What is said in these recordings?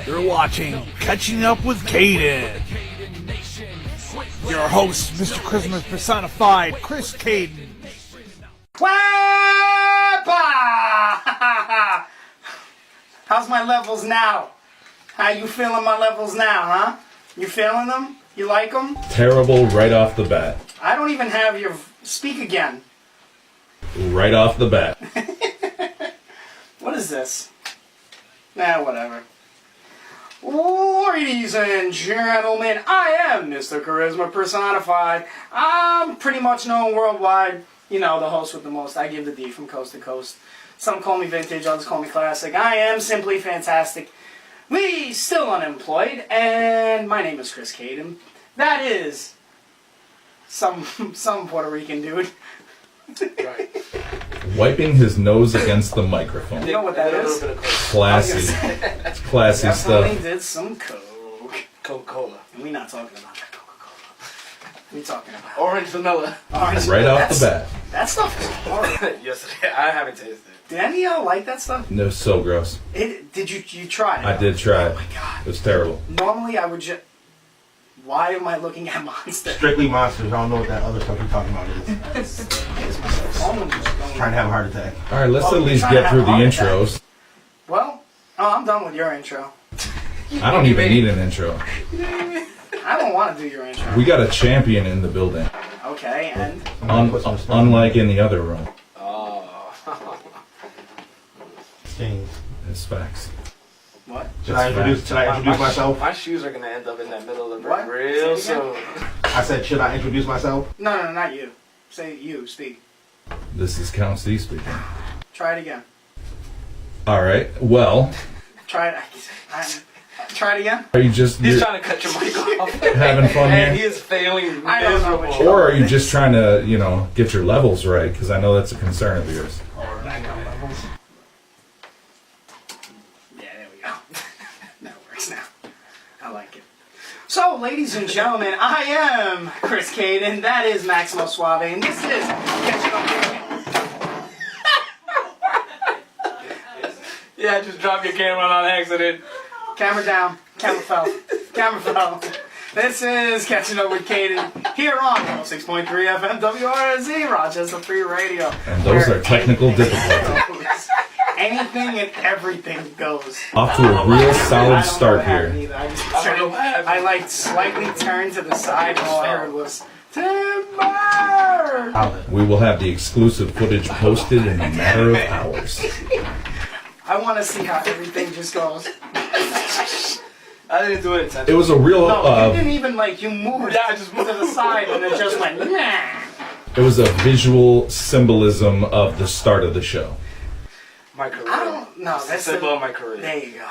You're watching Catching Up with Cayden. Your host, Mr. Christmas personified, Chris Cayden. How's my levels now? How you feeling my levels now, huh? You feeling them? You like them? Terrible right off the bat. I don't even have your... Speak again. Right off the bat. What is this? Nah, whatever. Ladies and gentlemen, I am Mr. Charisma personified. I'm pretty much known worldwide. You know, the host with the most. I give the D from coast to coast. Some call me vintage, others call me classic. I am simply fantastic. We still unemployed, and my name is Chris Cayden. That is some Puerto Rican dude. Right. Wiping his nose against the microphone. You know what that is? Classy. It's classy Definitely stuff. did some coke. Coca-Cola. And we're not talking about that Coca-Cola. We're talking about Orange vanilla. orange. Right off the bat. That stuff is horrible. Yes, I haven't tasted it. Did any of y'all like that stuff? No, so gross. Did you try it? I did try it. Oh my god. It was terrible. Normally I would just... Why am I looking at Monster? Strictly Monsters. I don't know what that other stuff you're talking about is. Trying to have a heart attack. All right, let's Oh, at least trying get to through the have a heart intros. Well, I'm done with your intro. I don't even need an intro. I don't want to do your intro. We got a champion in the building. Okay, and... Unlike in the other room. Oh. Stings. It's facts. What? Should I introduce myself? My shoes are going to end up in that middle of the What? brick real Say it soon. I said, should I introduce myself? No, not you. Say you, speak. This is Count C speaking. Try it again. All right. Well, Try it. Try it again. are you just He's trying to cut your mic off. having fun And he here? is failing I don't know what miserable. you- Or are you just trying to, get your levels right? Because I know that's a concern of yours. Yeah, there we go. That works now. I like it. So, ladies and gentlemen, I am Chris Cayden. That is Maximo Suave, and this is Catching Up with Cayden. Yeah, just drop your camera on accident. Camera down. Camera fell. Camera fell. This is Catching Up with Cayden here on 6.3 FM WRZ, Rochester Free Radio. And those where are technical anything difficulties. goes. Anything and everything goes. Off to a real I solid don't know start what happened here. either. I don't know what happened. I like slightly turned to the side and all I heard was Timber! We will have the exclusive footage posted in a matter of hours. I want to see how everything just goes. I didn't do it It intentionally. was a real, No, you didn't even you moved Yeah, I just moved to the side and it just went, nah. it was a visual symbolism of the start of the show. My career. I don't know. It's the That's symbol of my career. There you go.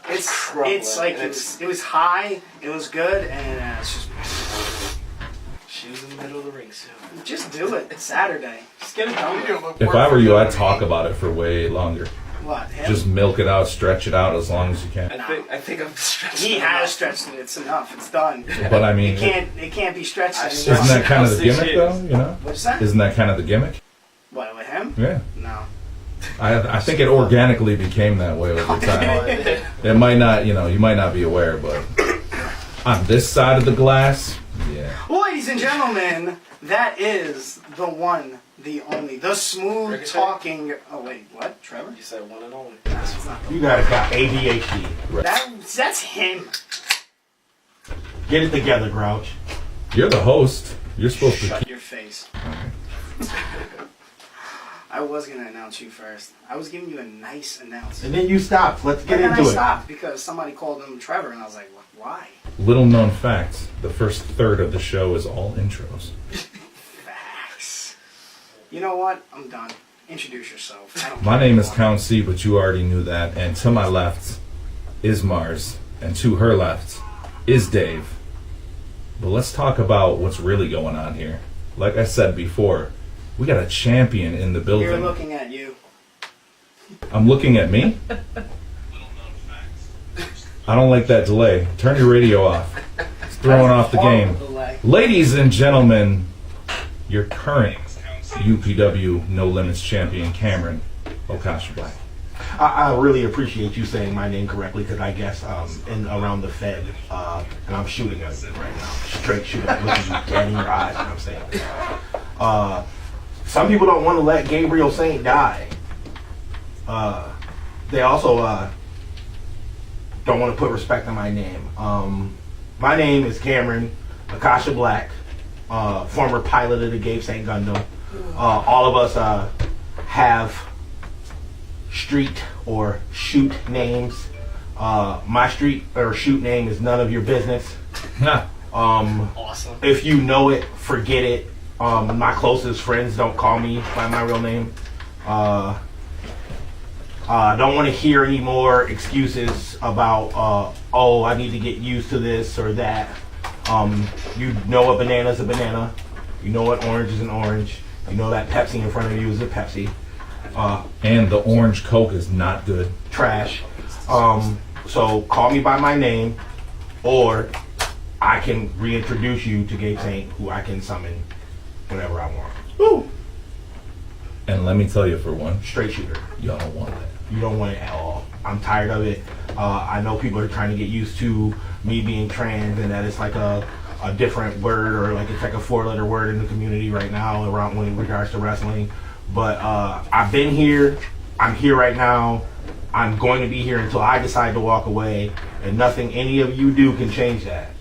It's Crumbling, like and it was high, it was good, and it's Shoes in the middle of the ring soon. just do it. It's Saturday. Just get it done with. If I were you, I'd talk about it for way longer. What? Him? Just milk it out, stretch it out as long as you can. I think I'm stretched. He has stretched it. It's enough. It's done. But I mean, It can't be stretched I've anymore. isn't that kind of the 6 gimmick, years. though? What's that? Isn't that kind of the gimmick? What, with him? Yeah. No. I think it organically became that way over time. It might not, you might not be aware, but on this side of the glass, yeah. Ladies and gentlemen, that is the one, the only, the smooth Ricochet? talking. Oh wait, what? Trevor? You said one and only. That's not the You guys got ADHD. That's him. Get it together, Grouch. You're the host. You're supposed to Shut keep. your face. I was gonna announce you first. I was giving you a nice announcement. And then you stopped. Let's get But then into I it. stopped because somebody called him Trevor, and I was like, why? Little known fact: the first third of the show is all intros. Facts. You know what? I'm done. Introduce yourself. I don't My care name is anymore. Count C, but you already knew that. And to my left is Mars, and to her left is Dave. But let's talk about what's really going on here. Like I said before, we got a champion in the building. You're looking at you. I'm looking at me. I don't like that delay. Turn your radio off. It's throwing off the game. Horrible delay. Ladies and gentlemen, your current UPW No Limits champion, Cameron Okasha Black. I really appreciate you saying my name correctly because I guess in around the Fed, and I'm shooting at it right now, straight shooting, looking you dead in your eyes when I'm saying this. Some people don't want to let Gabriel Saint die. They also don't want to put respect on my name. My name is Cameron Akasha Black, former pilot of the Gabe Saint Gundam. All of us have street or shoot names. My street or shoot name is none of your business. Awesome. If you know it, forget it. My closest friends don't call me by my real name. I don't want to hear any more excuses about, oh, I need to get used to this or that. You know a banana's a banana. You know what orange is an orange. You know that Pepsi in front of you is a Pepsi. And the orange Coke is not good. Trash. So call me by my name, or I can reintroduce you to Gabe Saint, who I can summon whenever I want. Woo! And let me tell you, for one, Straight shooter. y'all don't want that. You don't want it at all. I'm tired of it. I know people are trying to get used to me being trans and that it's like a different word, or like it's like a 4-letter word in the community right now around when in regards to wrestling. But I've been here. I'm here right now. I'm going to be here until I decide to walk away, and nothing any of you do can change that.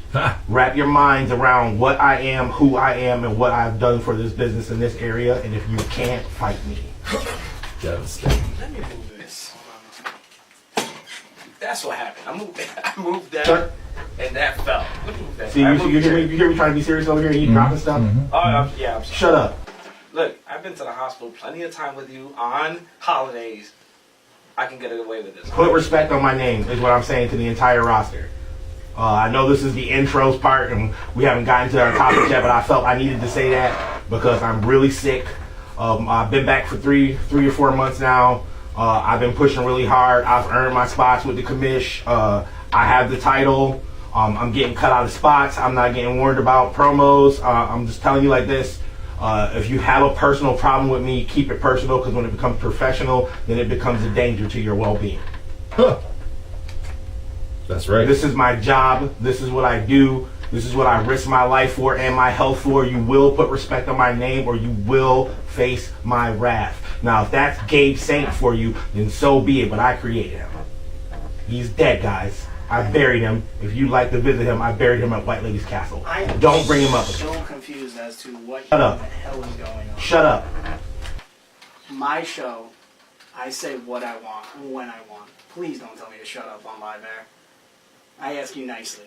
Wrap your minds around what I am, who I am, and what I've done for this business in this area, and if you can't, fight me. Devastating. Let me move this. That's what happened. I moved that, Sure. and that fell. Let me move that. See, I you moved hear it. me trying to be serious over here? You dropping stuff? Oh, I'm sorry. Shut up. Look, I've been to the hospital plenty of time with you on holidays. I can get away with this. Put respect on my name is what I'm saying to the entire roster. I know this is the intros part and we haven't gotten to our topic yet, but I felt I needed to say that because I'm really sick. I've been back for three or 4 months now. I've been pushing really hard. I've earned my spots with the commish. I have the title. I'm getting cut out of spots. I'm not getting warned about promos. I'm just telling you like this. If you have a personal problem with me, keep it personal, because when it becomes professional, then it becomes a danger to your well-being. Huh. That's right. This is my job. This is what I do. This is what I risk my life for and my health for. You will put respect on my name, or you will face my wrath. Now, if that's Gabe Saint for you, then so be it, but I created him. He's dead, guys. I buried him. If you'd like to visit him, I buried him at White Lady's Castle. Don't bring him up. So confused as to what Shut up. the hell is going on. Shut up. My show, I say what I want, when I want. Please don't tell me to shut up on Live Air. I ask you nicely.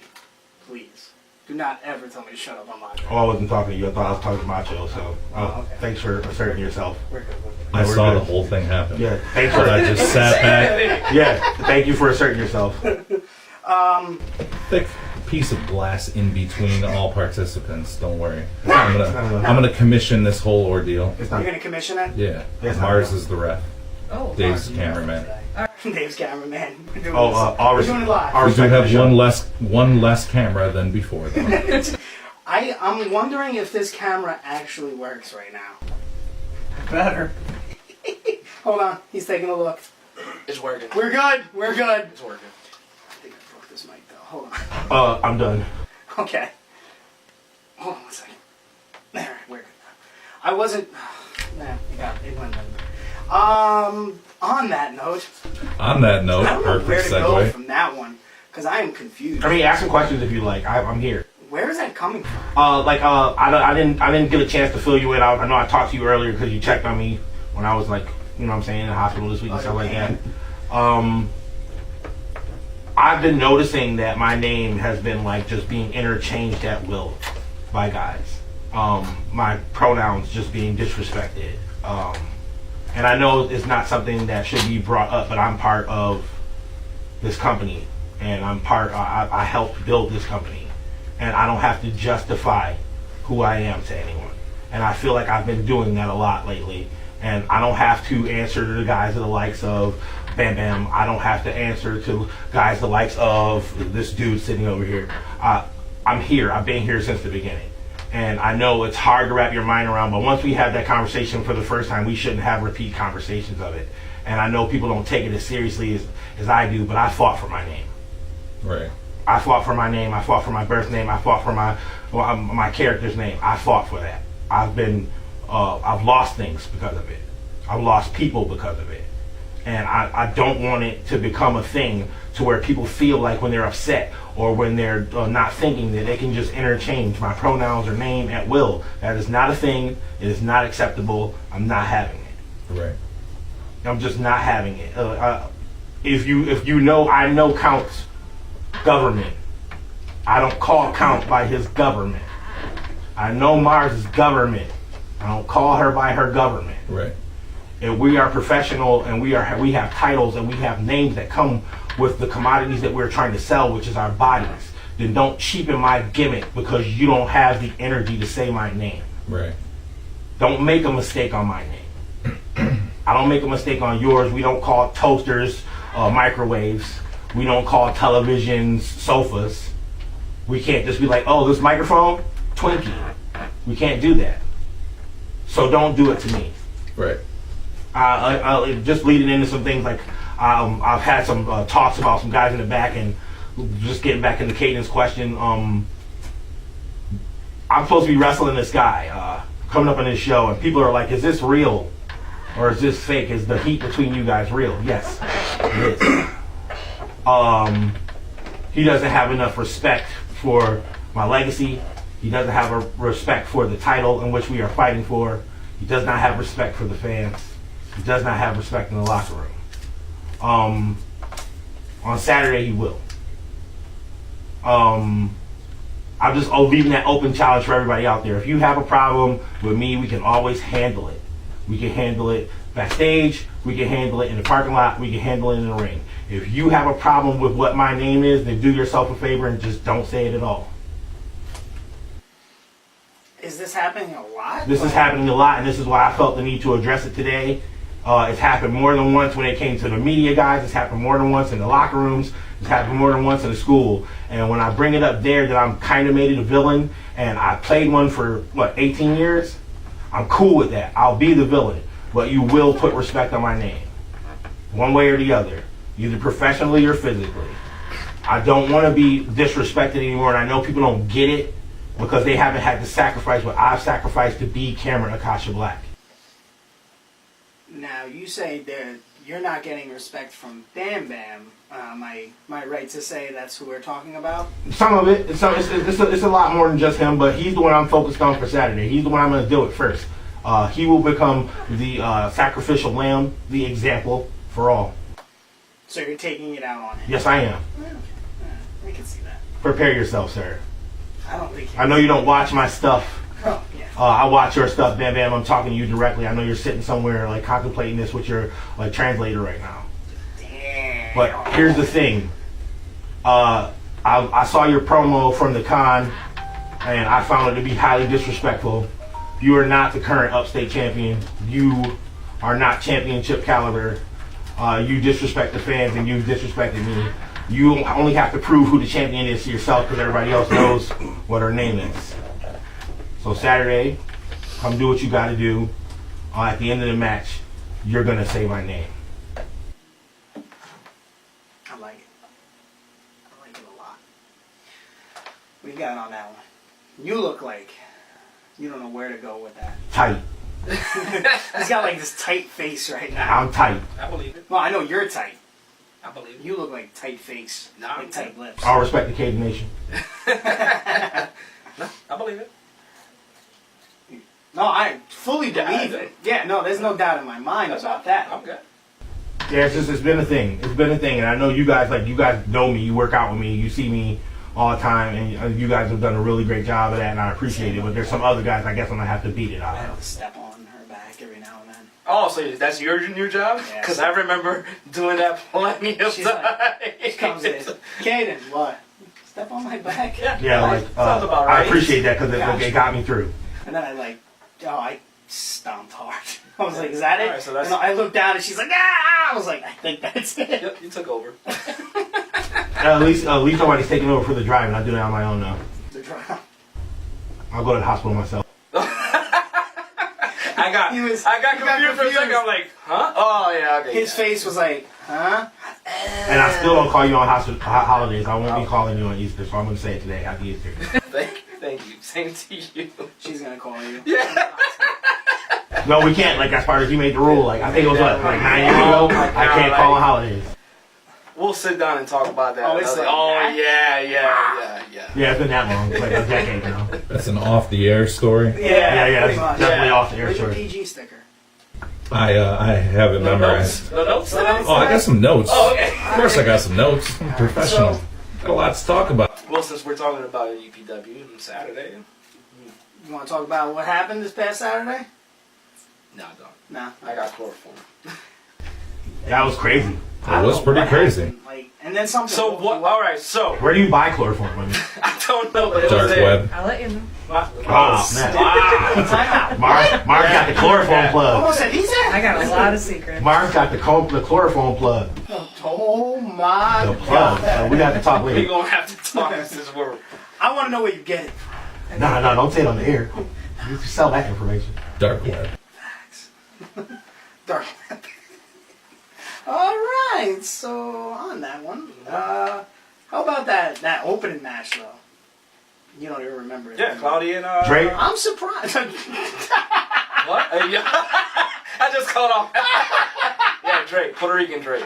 Please. Do not ever tell me to shut up on Live Air. Oh, I wasn't talking to you. I thought I was talking to Macho, so Okay. thanks for asserting yourself. We're good. I we're saw good. the whole thing happen. Yeah, thanks But for I just sat back. yeah, thank you for asserting yourself. Thick piece of glass in between all participants. Don't worry. I'm gonna commission this whole ordeal. It's You're not. going to commission it? Yeah. Yes, Mars I is the ref. Oh, Dave's the cameraman. Dave's cameraman. We're doing Oh, this. all We're doing it live. We do respect to the have show. one less camera than before, though. I'm wondering if this camera actually works right now. better. Hold on. He's taking a look. It's working. We're good. We're good. It's working. I think I broke this mic, though. Hold on. I'm done. Okay. Hold on one second. There, we're good. I wasn't. Nah, you got it. It went under. On that note, On that note, I don't know where perfect to go segue. from that one because I am confused. I mean, ask some questions if you like. I'm here. Where is that coming from? I didn't get a chance to fill you in. I know I talked to you earlier because you checked on me when I was like, you know what I'm saying, in the hospital this week and stuff like that. I've been noticing that my name has been like just being interchanged at will by guys. My pronouns just being disrespected. And I know it's not something that should be brought up, but I'm part of this company, and I helped build this company, and I don't have to justify who I am to anyone. And I feel like I've been doing that a lot lately, and I don't have to answer to the guys of the likes of Bam Bam. I don't have to answer to guys the likes of this dude sitting over here. I'm here. I've been here since the beginning. And I know it's hard to wrap your mind around, but once we have that conversation for the first time, we shouldn't have repeat conversations of it. and I know people don't take it as seriously as I do, but I fought for my name. Right. I fought for my name. I fought for my birth name. I fought for my character's name. I fought for that. I've lost things because of it. I've lost people because of it. And I don't want it to become a thing to where people feel like when they're upset or when they're not thinking that they can just interchange my pronouns or name at will. That is not a thing. It is not acceptable. I'm not having it. Right. I'm just not having it. If you know, I know Count's government. I don't call Count by his government. I know Mars' government. I don't call her by her government. Right. And we are professional, and we have titles, and we have names that come with the commodities that we're trying to sell, which is our bodies. Then don't cheapen my gimmick because you don't have the energy to say my name. Right. Don't make a mistake on my name. I don't make a mistake on yours. We don't call toasters microwaves. We don't call televisions sofas. We can't just be like, oh, this microphone, Twinkie. We can't do that. So don't do it to me. Right. Just leading into some things like I've had some talks about some guys in the back, and just getting back into Cayden's question. I'm supposed to be wrestling this guy coming up on this show, and people are like, "Is this real, or is this fake? Is the heat between you guys real?" Yes, it is. He doesn't have enough respect for my legacy. He doesn't have a respect for the title in which we are fighting for. He does not have respect for the fans. He does not have respect in the locker room. On Saturday, he will. I'm just leaving that open challenge for everybody out there. If you have a problem with me, we can always handle it. We can handle it backstage. We can handle it in the parking lot. We can handle it in the ring. If you have a problem with what my name is, then do yourself a favor and just don't say it at all. Is this happening a lot? This is happening a lot, and this is why I felt the need to address it today. It's happened more than once when it came to the media guys. It's happened more than once in the locker rooms. It's happened more than once in the school. And when I bring it up there that I'm kind of made it a villain, and I played one for, 18 years? I'm cool with that. I'll be the villain. But you will put respect on my name. One way or the other. Either professionally or physically. I don't want to be disrespected anymore, and I know people don't get it because they haven't had to sacrifice what I've sacrificed to be Cameron Akasha Black. Now, you say that you're not getting respect from Bam Bam. Am I right to say that's who we're talking about? Some of it. It's a lot more than just him, but he's the one I'm focused on for Saturday. He's the one I'm going to do it first. He will become the sacrificial lamb, the example for all. So you're taking it out on him? Yes, I am. I can see that. Prepare yourself, sir. I don't think I know you don't watch my stuff. Oh, yeah. I watch your stuff, Bam Bam. I'm talking to you directly. I know you're sitting somewhere contemplating this with your translator right now. Damn. But here's the thing. I saw your promo from the con, and I found it to be highly disrespectful. You are not the current upstate champion. You are not championship caliber. You disrespect the fans, and you disrespected me. You only have to prove who the champion is to yourself because everybody else knows what her name is. So Saturday, come do what you got to do. At the end of the match, you're going to say my name. I like it. I like it a lot. We got on that one. You look like you don't know where to go with that. Tight. He's got this tight face right now. I'm tight. I believe it. Well, I know you're tight. I believe it. You look like tight face, No, like I'm tight lips. I'll respect the Cayden Nation. No, I believe it. No, I fully Yeah, I believe do. it. Yeah, no, there's no doubt in my mind about that. I'm good. Yeah, it's been a thing. It's been a thing, and I know you guys know me. You work out with me. You see me all the time, and you guys have done a really great job of that, and I appreciate it. But there's some other guys I guess I'm gonna have to beat it I out have of. to step on her back every now and then. Oh, so that's your new job? Yeah. Because I remember doing that plenty of She's times. She comes in, Cayden, what? Step on my back? Yeah, sounds about right. I appreciate that because Gotcha. it got me through. And then I stomped hard. I was like, is that it? Alright, so that's- And I looked down and she's like, ah! I was like, I think that's it. Yep, you took over. At least nobody's taking over for the driving. I do that on my own now. The drama. I'll go to the hospital myself. I got confused for a second. I'm like, huh? Oh yeah, okay. His face was like, huh? And I still don't call you on holidays. I won't be calling you on Easter, so I'm going to say it today. Happy Easter. Thank you. Same to you. She's gonna call you. Yeah. No, we can't. Like, as far as you made the rule. Like, I think it was, what, like 9 years ago? I can't call on holidays. We'll sit down and talk about that. Oh, it's like that? Yeah, it's been that long. Like a decade now. That's an off-the-air story. Yeah, Yeah, pretty it's much. definitely off the air Where's your story. PG sticker? I have it memorized. No notes. Oh, I got some notes. Oh, okay. Of course I got some notes. I'm professional. Got a lot to talk about. Well, since we're talking about UPW on Saturday, You want to talk about what happened this past Saturday? no, don't. Nah. I got chloroform. That was crazy. It was pretty crazy. Like, and then something. So what? All right. So Where do you buy chloroform from? I don't know. But it Dark was there. web. I'll let you know. Oh, man. Time out. Mark got the chloroform plug. Almost said, he's I there. got a lot of secrets. Mark got the chloroform plug. Oh my The plug. God. We got to talk We're later. gonna have to talk this word. I want to know where you get it. No, don't say it on the air. You can sell that information. Dark web. Dark web. All right. So on that one, how about that opening match though? You don't even remember it. Yeah, Cloudy and Drake. I'm surprised. What? Yeah. I just caught off. Yeah, Drake, Puerto Rican Drake.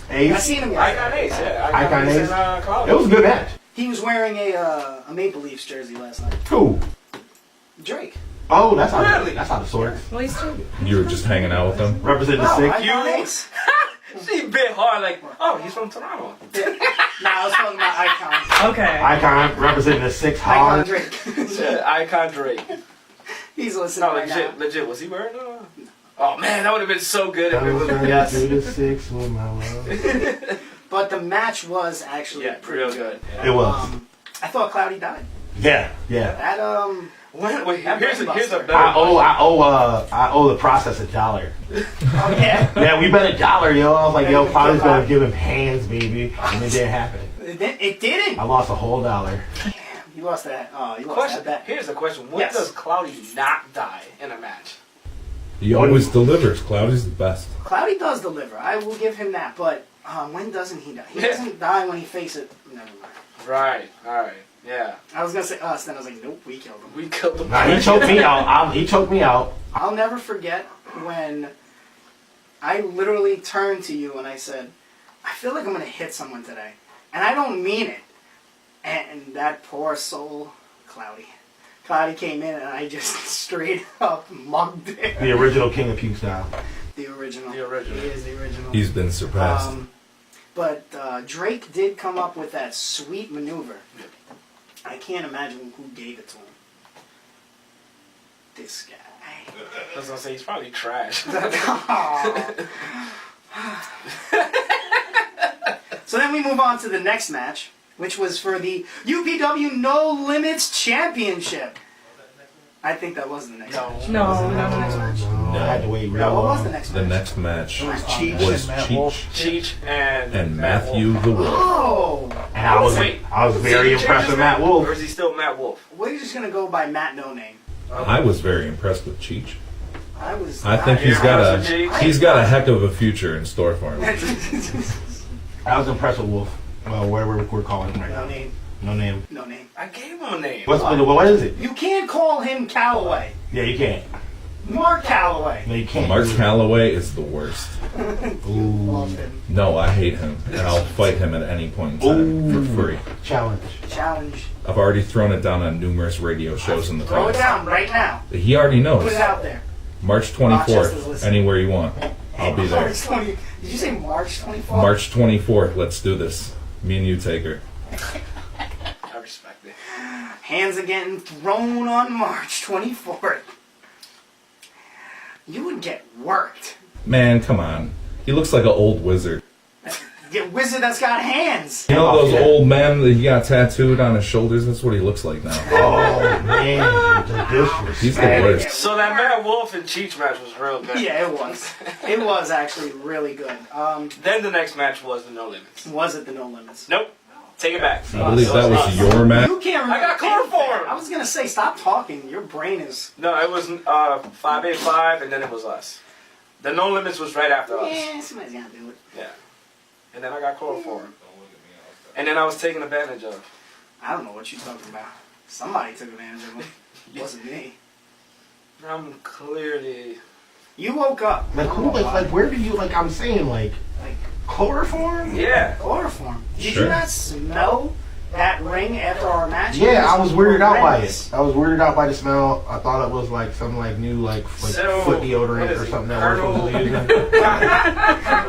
I Ace. seen him. Icon Ace, yeah. Icon Ace. And Cloudy. It was a good match. He was wearing a Maple Leafs jersey last night. Who? Drake. Oh, that's how. Really? That's how the sorts. Well, he's still. You were just hanging out with them. Representing No, the six. Icon You- Ace. She bit hard, like, oh, he's from Toronto. Nah, I was talking about Icon. Okay. Icon representing the six Icon hard. Drake. Yeah, Icon Drake. He's listening No, right now. legit. Was he wearing Oh man, that would have been so good if it was. Yes. Through the six with my love. But the match was actually Yeah, pretty real good. good. It was. I thought Cloudy died. Yeah. That Wait, That here's a brainbuster. better. I owe the process $1. oh yeah. Yeah, we bet $1, yo. I was like, yo, Cloudy's gonna give him hands, baby, and it didn't happen. It didn't. I lost a whole $1. You lost that. Oh, you lost Question. that bet. Here's a question. When Yes. does Cloudy not die in a match? He always delivers. Cloudy's the best. Cloudy does deliver. I will give him that. But when doesn't he die? He doesn't die when he faces it. Never mind. Right. All right. Yeah. I was gonna say us, then I was like, nope, we killed him. We killed him. Nah, he choked me out. He choked me out. I'll never forget when I literally turned to you and I said, I feel like I'm gonna hit someone today, and I don't mean it. And that poor soul, Cloudy. Cloudy came in and I just straight up mugged it. The original King of Puke style. The original. The original. He is the original. He's been surpassed. But Drake did come up with that sweet maneuver. I can't imagine who gave it to him. This guy. I was gonna say he's probably trash. So then we move on to the next match, which was for the UPW No Limits Championship. I think that was the next match. No, Was it no, not the no, next no. match? No, I had to wait real No, what was the long. next The match? next match was Cheech was and Matt Cheech Wolf. Cheech and Matthew the Wolf. Oh! And I was Wait. very Did he impressed change with Matt his name? Wolf. Or is he still Matt Wolf? We're just gonna go by Matt No Name. I was very impressed with Cheech. I was. I think he's got a heck of a future in store for him. I was impressed with Wolf. Well, whatever we're calling him right No now. name. No name. No name. I gave him a name. What is it? You can't call him Calloway. Yeah, you can't. Mark Calloway. No, you can't. Mark Calloway is the worst. Love him. No, I hate him, and I'll fight him at any point in time for free. Challenge. Challenge. I've already thrown it down on numerous radio shows in the Throw it past. down right now. He already knows. Put it out there. March Rochester's 24th, listening. anywhere you want. I'll be there. March 20. Did you say March 24th? March 24th, let's do this. Me and you, Taker. I respect it. Hands are getting thrown on March 24th. You would get worked. Man, come on. He looks like an old wizard. The wizard that's got hands. You know Oh, those yeah. old men that he got tattooed on his shoulders? That's what he looks like now. Oh, man. The disrespect. He's the worst. So that Matt Wolf and Cheech match was real good. Yeah, it was. It was actually really good. Then the next match was the No Limits. Was it the No Limits? Nope. Take it back. I believe that was your match. You can't remember. I got chloroform. I was gonna say, stop talking. Your brain is. No, it was 585, and then it was us. The No Limits was right after us. Yeah, somebody's gotta do it. Yeah. And then I got chloroform. And then I was taken advantage of. I don't know what you're talking about. Somebody took advantage of me. It wasn't me. I'm clearly. You woke up. Like who? Like where do you? Like I'm saying, like chloroform? Yeah. Chloroform. Did Sure. you not smell that ring after our match? Yeah, I was weirded out by horrendous. it. I was weirded out by the smell. I thought it was like some like new like So, foot deodorant what is or it, something that we're supposed to be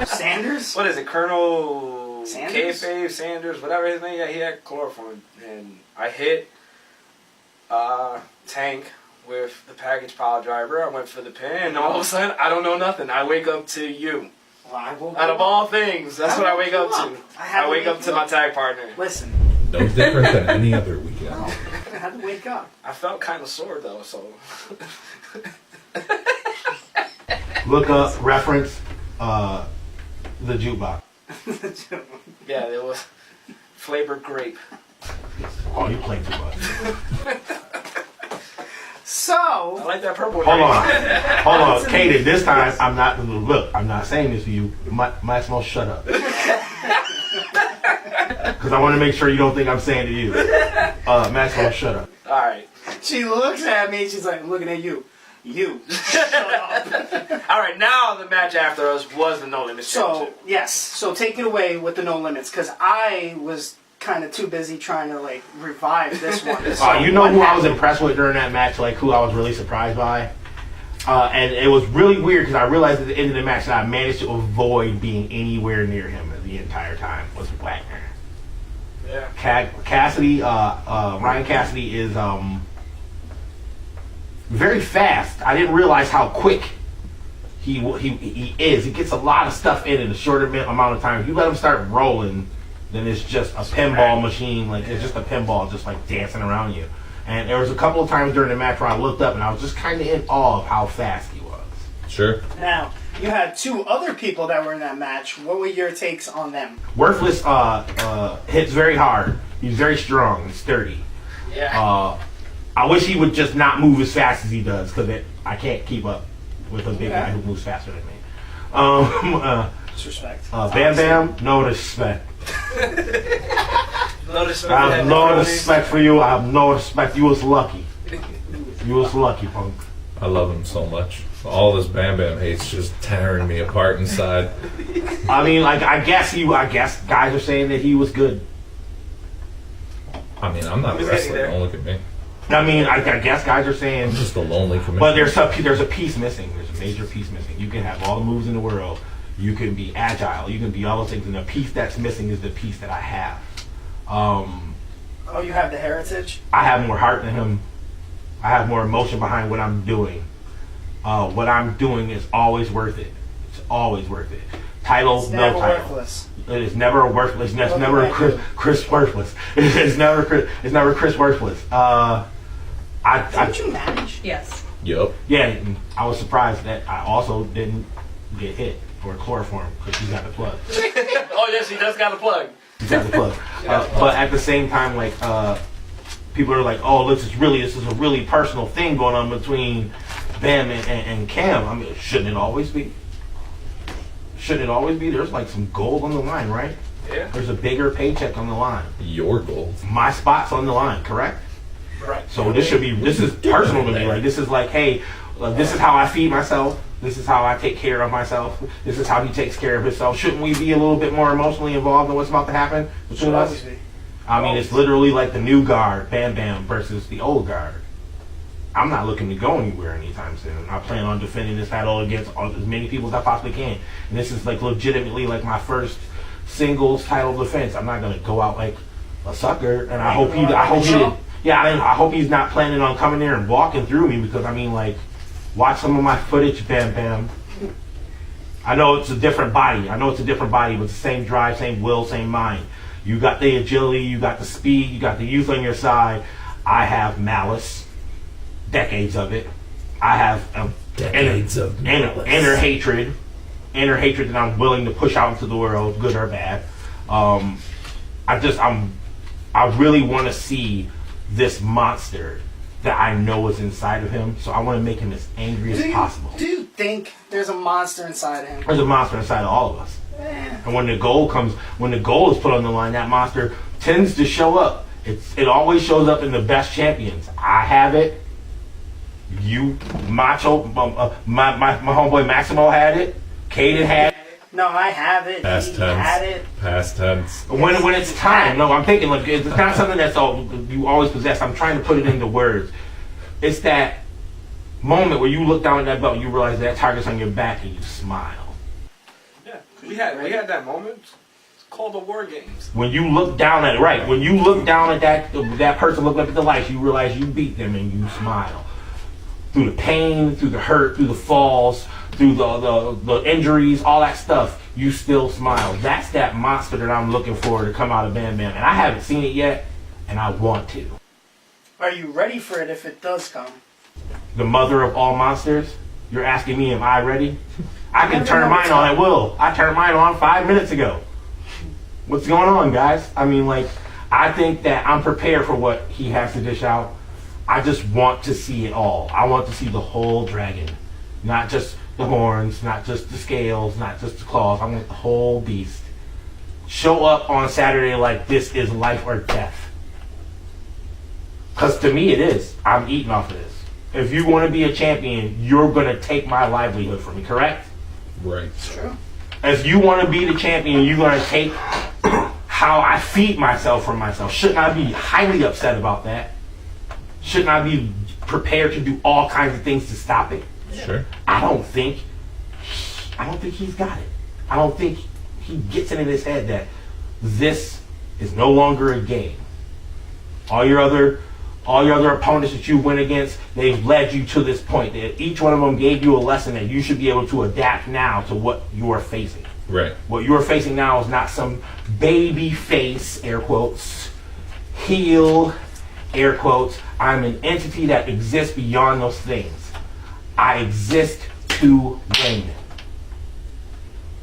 using. Sanders? What is it, Colonel Sanders? Kayfabe Sanders, whatever his name? Yeah, he had chloroform, and I hit Tank with the package pile driver. I went for the pin, and all of a sudden, I don't know nothing. I wake up to you. Well, I woke Out up. of all things, that's what I wake up woke you to. up. I had I to wake wake up you to my up. tag partner. Listen, No different than any other weekend. I had to wake up. I felt kind of sore though, so Look up reference the jukebox. yeah, there was flavored grape. Oh, you played too much. I So, like that purple. Hold on, grape. hold on, Cayden. This time I'm not. Look, I'm not saying this to you. Maximo, shut up. Because I want to make sure you don't think I'm saying to you. Maximo, shut up. All right, she looks at me, she's like, I'm looking at you. You. Shut up. all right. Now the match after us was the No Limits So, Championship. yes. So take it away with the No Limits, because I was kind of too busy trying to, like, revive this one. So You know what who I was happened? impressed with during that match? Like who I was really surprised by? And it was really weird because I realized at the end of the match that I managed to avoid being anywhere near him the entire time. Was Wagner. Yeah. Cassidy, Ryan Cassidy is very fast. I didn't realize how quick he is. He gets a lot of stuff in a short amount of time. If you let him start rolling, then it's just a pinball machine. Like it's just a pinball, just like dancing around you. And there was a couple of times during the match where I looked up and I was just kind of in awe of how fast he was. Sure. Now, you had two other people that were in that match. What were your takes on them? Worthless hits very hard. He's very strong and sturdy. Yeah. I wish he would just not move as fast as he does because I can't keep up with a big guy who moves faster than me. Disrespect. Bam Bam, no respect. No respect. I have no respect for you. I have no respect. You was lucky. You was lucky, punk. I love him so much. All this Bam Bam hate's just tearing me apart inside. I mean, like I guess guys are saying that he was good. I mean, I'm not Who's wrestling. getting there? Don't look at me. I mean, I guess guys are saying, I'm just a lonely commissioner. but there's a piece missing. There's a major piece missing. You can have all the moves in the world. You can be agile. You can be all those things, and the piece that's missing is the piece that I have. Oh, you have the heritage? I have more heart than him. I have more emotion behind what I'm doing. What I'm doing is always worth it. It's always worth it. Title, It's no never title. worthless. It is never worthless. It's Well, never thank Chris, you. Chris worthless. It's never Chris worthless. Didn't you manage? Yes. Yup. Yeah, I was surprised that I also didn't get hit for chloroform because he's got the plug. Oh yes, he just got a plug. He's got the plug. But at the same time, like people are like, "Oh, this is a really personal thing going on between Bam and Cam." I mean, shouldn't it always be? Shouldn't it always be? There's like some gold on the line, right? Yeah. There's a bigger paycheck on the line. Your gold. My spot's on the line, correct? Right. So this is personal to me. Like this is like, hey, this is how I feed myself. This is how I take care of myself. This is how he takes care of himself. Shouldn't we be a little bit more emotionally involved in what's about to happen between Should us? always be. I mean, it's literally like the new guard, Bam Bam, versus the old guard. I'm not looking to go anywhere anytime soon. I plan on defending this title against as many people as I possibly can. And this is like legitimately like my first singles title defense. I'm not gonna go out like a sucker. And I hope he he's not planning on coming there and walking through me because I mean like, watch some of my footage, Bam Bam. I know it's a different body. but it's the same drive, same will, same mind. You got the agility, you got the speed, you got the youth on your side. I have malice, decades of it. I have Decades of malice. inner hatred that I'm willing to push out into the world, good or bad. I'm I really want to see this monster that I know is inside of him. So I want to make him as angry as possible. Do you think there's a monster inside of him? There's a monster inside of all of us. And when the goal is put on the line, that monster tends to show up. It always shows up in the best champions. I have it. You, Macho, my homeboy Maximo had it. Cayden had it. No, I have it. Past He tense. had it. Past tense. When it's time. No, I'm thinking like it's not something that's all you always possess. I'm trying to put it into words. It's that moment where you look down at that belt and you realize that target's on your back and you smile. Yeah, we had that moment. It's called the War Games. When you look down at when you look down at that person, look up at the lights, you realize you beat them and you smile. Through the pain, through the hurt, through the falls, through the injuries, all that stuff, you still smile. That's that monster that I'm looking for to come out of Bam Bam. And I haven't seen it yet, and I want to. Are you ready for it if it does come? The mother of all monsters? You're asking me, am I ready? I can never turn know mine what's on up. at will. I turned mine on 5 minutes ago. What's going on, guys? I mean, like, I think that I'm prepared for what he has to dish out. I just want to see it all. I want to see the whole dragon. Not just the horns, not just the scales, not just the claws. I want the whole beast. Show up on Saturday like this is life or death. Because to me it is. I'm eating off of this. If you want to be a champion, you're going to take my livelihood from me, correct? Right. True. If you want to be the champion, you're going to take how I feed myself from myself. Shouldn't I be highly upset about that? Shouldn't I be prepared to do all kinds of things to stop it? Sure. I don't think he's got it. I don't think he gets it in his head that this is no longer a game. All your other opponents that you went against, they've led you to this point. Each one of them gave you a lesson that you should be able to adapt now to what you are facing. Right. What you are facing now is not some baby face, air quotes, heel, air quotes. I'm an entity that exists beyond those things. I exist to win.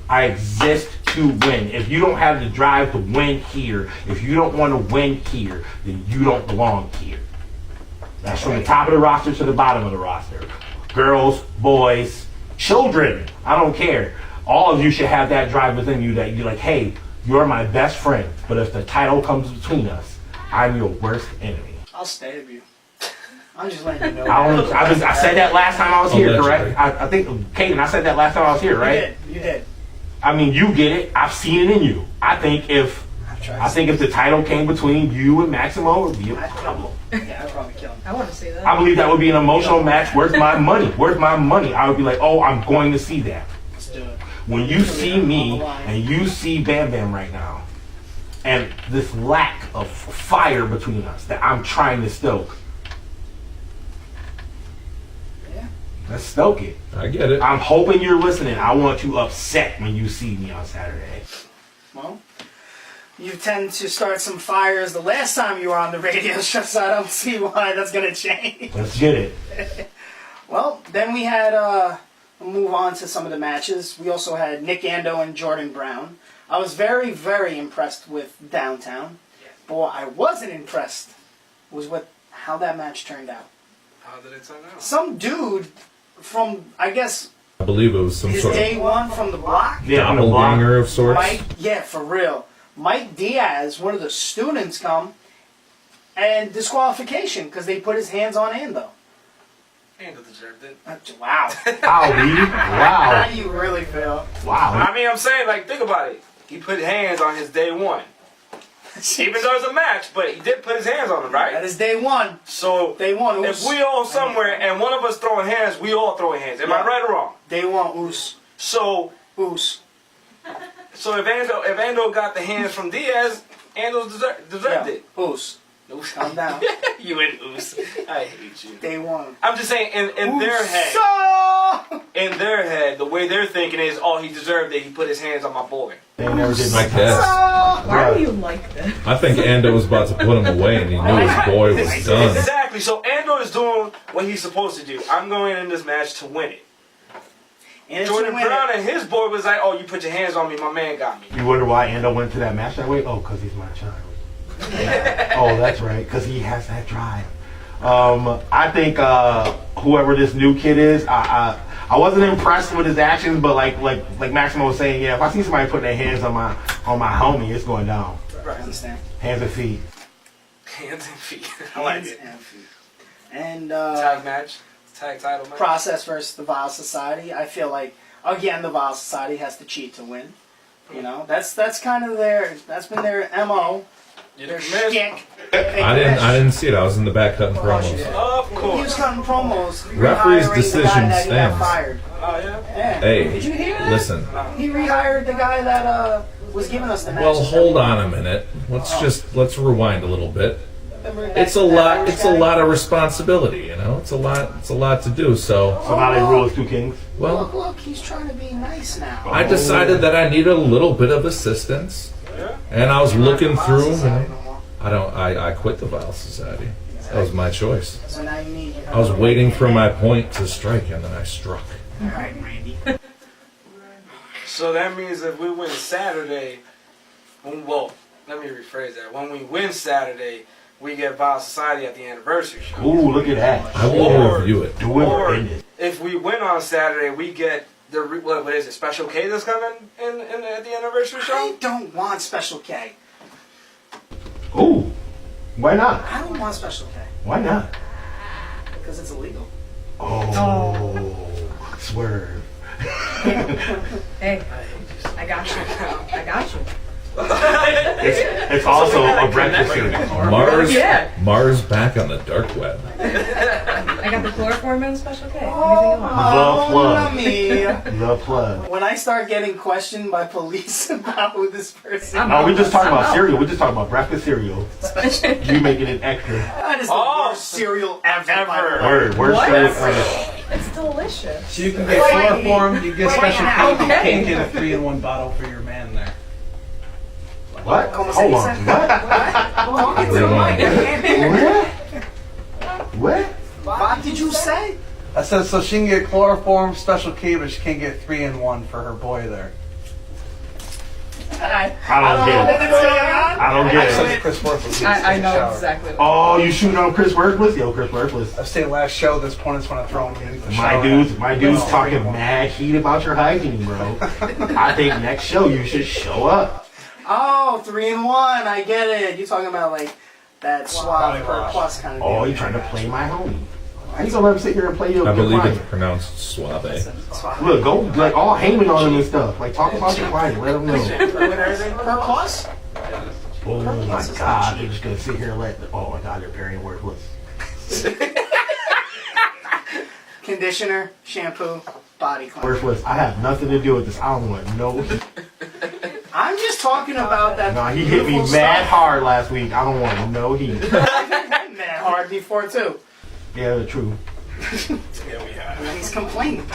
I exist to win. If you don't have the drive to win here, if you don't want to win here, then you don't belong here. That's from the top of the roster to the bottom of the roster. Girls, boys, children, I don't care. All of you should have that drive within you that you're like, hey, you're my best friend, but if the title comes between us, I'm your worst enemy. I'll stay with you. I'm just letting you know. I said that last time I was here, Allegedly. correct? I think, Cayden, I said that last time I was here, right? You did. I mean, you get it. I've seen it in you. I think if the title came between you and Maximo, it would be a problem. Yeah, I'd probably kill him. I want to see that. I believe that would be an emotional match. Where's my money? Where's my money? I would be like, oh, I'm going to see that. Let's do it. When you see me and you see Bam Bam right now, and this lack of fire between us that I'm trying to stoke, Yeah. let's stoke it. I get it. I'm hoping you're listening. I want you upset when you see me on Saturday. Well, you tend to start some fires the last time you were on the radio show, so I don't see why that's going to change. Let's get it. Well, then we had, we'll move on to some of the matches. We also had Nick Ando and Jordan Brown. I was very, very impressed with Downtown. But what I wasn't impressed was with how that match turned out. How did it turn out? Some dude from, I guess, I believe it was some his sort day of one from the block. Yeah, on the block. doppelganger of sorts. Mike, yeah, for real. Mike Diaz, one of the students, come and disqualification because they put his hands on Ando. Ando deserved it. Wow. Wow, B. How Wow. do you really feel? Wow. I mean, I'm saying, like, think about it. He put hands on his day one. Even though it's a match, but he did put his hands on him, That right? is day one. So, Day one. if we all somewhere and one of us throwing hands, we all throwing hands. Am I Yeah. right or wrong? Day one, Oos. So Oos. if Ando got the hands from Diaz, Ando deserved Yeah. it. Oos. Calm down. You and Oos. I hate you. Day one. I'm just saying, in their head, So- the way they're thinking is, oh, he deserved it. He put his hands on my boy. They never did I like that. guess. Why are you like this? I think Ando was about to put him away and he knew his boy was done. Exactly. So Ando is doing what he's supposed to do. I'm going in this match to win it. And it's Jordan a winner. Brown and his boy was like, oh, you put your hands on me, my man got me. You wonder why Ando went to that match that way? Oh, because he's my child. that's right, because he has that drive. I think whoever this new kid is, I wasn't impressed with his actions, but like Maximo was saying, yeah, if I see somebody putting their hands on my homie, it's going down. I understand. Hands and feet. Hands and feet. I like Hands it. and feet. And Tag match. Tag title match. Process versus the Vile Society. I feel like again the Vile Society has to cheat to win. You know, that's kind of that's been their MO. Their shtick. I didn't see it. I was in the back cutting promos. Of He was course. cutting promos. Referee's rehiring decision the guy that he got stands. fired. Oh, yeah? Yeah. Hey, Did you hear that? listen. He rehired the guy that was giving us the match. Well, hold on a minute. Let's rewind a little bit. It's a lot of responsibility, you know. It's a lot to do. So now they rule as two kings. Look, well, he's trying to be nice now. I decided that I needed a little bit of assistance, and I was looking through. You know, I quit the Vile Society. That was my choice. So now you need. I was waiting for my point to strike, and then I struck. All right, Randy. So that means if we win Saturday, well, let me rephrase that. When we win Saturday, we get Vile Society at the anniversary show. Ooh, look at that. I will review it. Do it or Or end it. if we win on Saturday, we get the what is it? Special K that's coming in at the anniversary I show. don't want Special K. Ooh, why not? I don't want Special K Why not? because it's illegal. Oh, swerve. Hey, I got you. I got you. It's also a breakfast cereal. Mars, Yeah. Mars back on the dark web. I got the chloroform and the Special K. Anything you want? The plug. Me. The plug. When I start getting questioned by police about who this person No, we just talking about cereal. We just talking about breakfast cereal. You making it extra. That is the Oh, worst cereal ever. by the way. Word. Worst What? cereal ever. It's delicious. So you can get chloroform, you get special K, but you Okay. can't get a 3-in-1 bottle for your man there. What? Como Hold se on. dice? What? Talking to the mic. I can't hear. What? What did you say? I said so she can get chloroform, special K, but she can't get 3-in-1 for her boy there. I I don't get it. what's going on. I don't I get said it. to Chris Worthless. I know exactly what. Oh, you shooting on Chris Worthless? Yo, Chris Worthless. I've seen last show this opponents want to throw him underneath the shower. My dude's talking mad heat about your hygiene, bro. I think next show you should show up. Oh, 3-in-1. I get it. You're talking about like that Suave per plus kind of Oh, deal. you trying to play my homie? How you gonna let him sit here and play your I believe client? it's pronounced suave. Suave. Look, go like all Heyman on him and stuff. Like talk about your client, let him know. Per plus? Oh my God, they're just gonna sit here and let. Oh my God, they're pairing Worthless. Conditioner, shampoo, body cleanser. Worthless. I have nothing to do with this. I don't want no. I'm just talking about that. Nah, he hit me beautiful mad stuff. hard last week. I don't want no heat. Mad hard before too. Yeah, true. And he's complaining.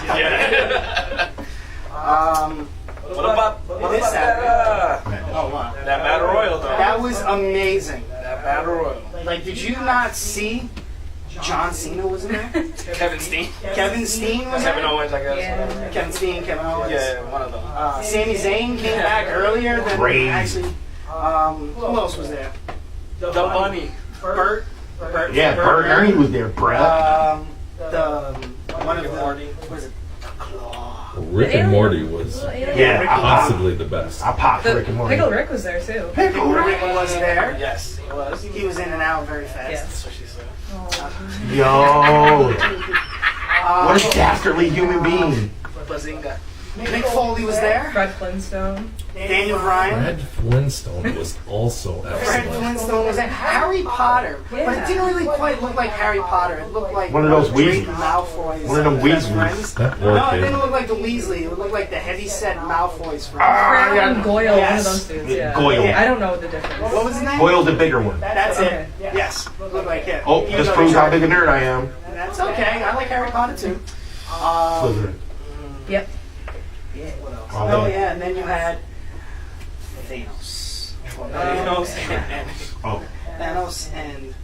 What about This that? Oh wow. That battle royal though. That was amazing. That battle royal. Like, did you not see John Cena was in there? Kevin Steen. Kevin Steen was Kevin there? Owens, I guess. Yeah. Kevin Steen, Kevin Owens. Yeah, one of them. Sami Zayn came back earlier than Crazy. actually. Who else was there? The Bunny. Bert. Yeah, Bert Ernie was there, bruh. One of the. Morty. What was it? Rick and Morty was Yeah, possibly the best. I popped Rick and Morty. Pickle Rick was there too. Pickle Rick was there. Yes, he was. He was in and out very fast. Yes. That's what she said. Yo, what a dastardly human being. Bazinga. Mick Foley was there. Fred Flintstone. Daniel Bryan. Fred Flintstone was also Fred excellent. Flintstone was there. Harry Potter. But it Yeah. didn't really quite look like Harry Potter. It looked like One of those Drake Weasleys. Malfoy's One of them best Weasleys. friends. That No, worked, it didn't dude. look like the Weasley. It looked like the heavy-set Malfoy's friend. Brown Goyle, one Yes. of those dudes. Yeah. Goyle. I don't know the difference. What was his name? Goyle's the bigger one. That's Okay. it. Yes. Looked like him. Oh, Even just though proves he's how Harry- big a nerd I am. That's okay. I like Harry Potter too. Slytherin. Yep. What else? Oh, Oh man. yeah, and then you had Thanos. Oh, Thanos and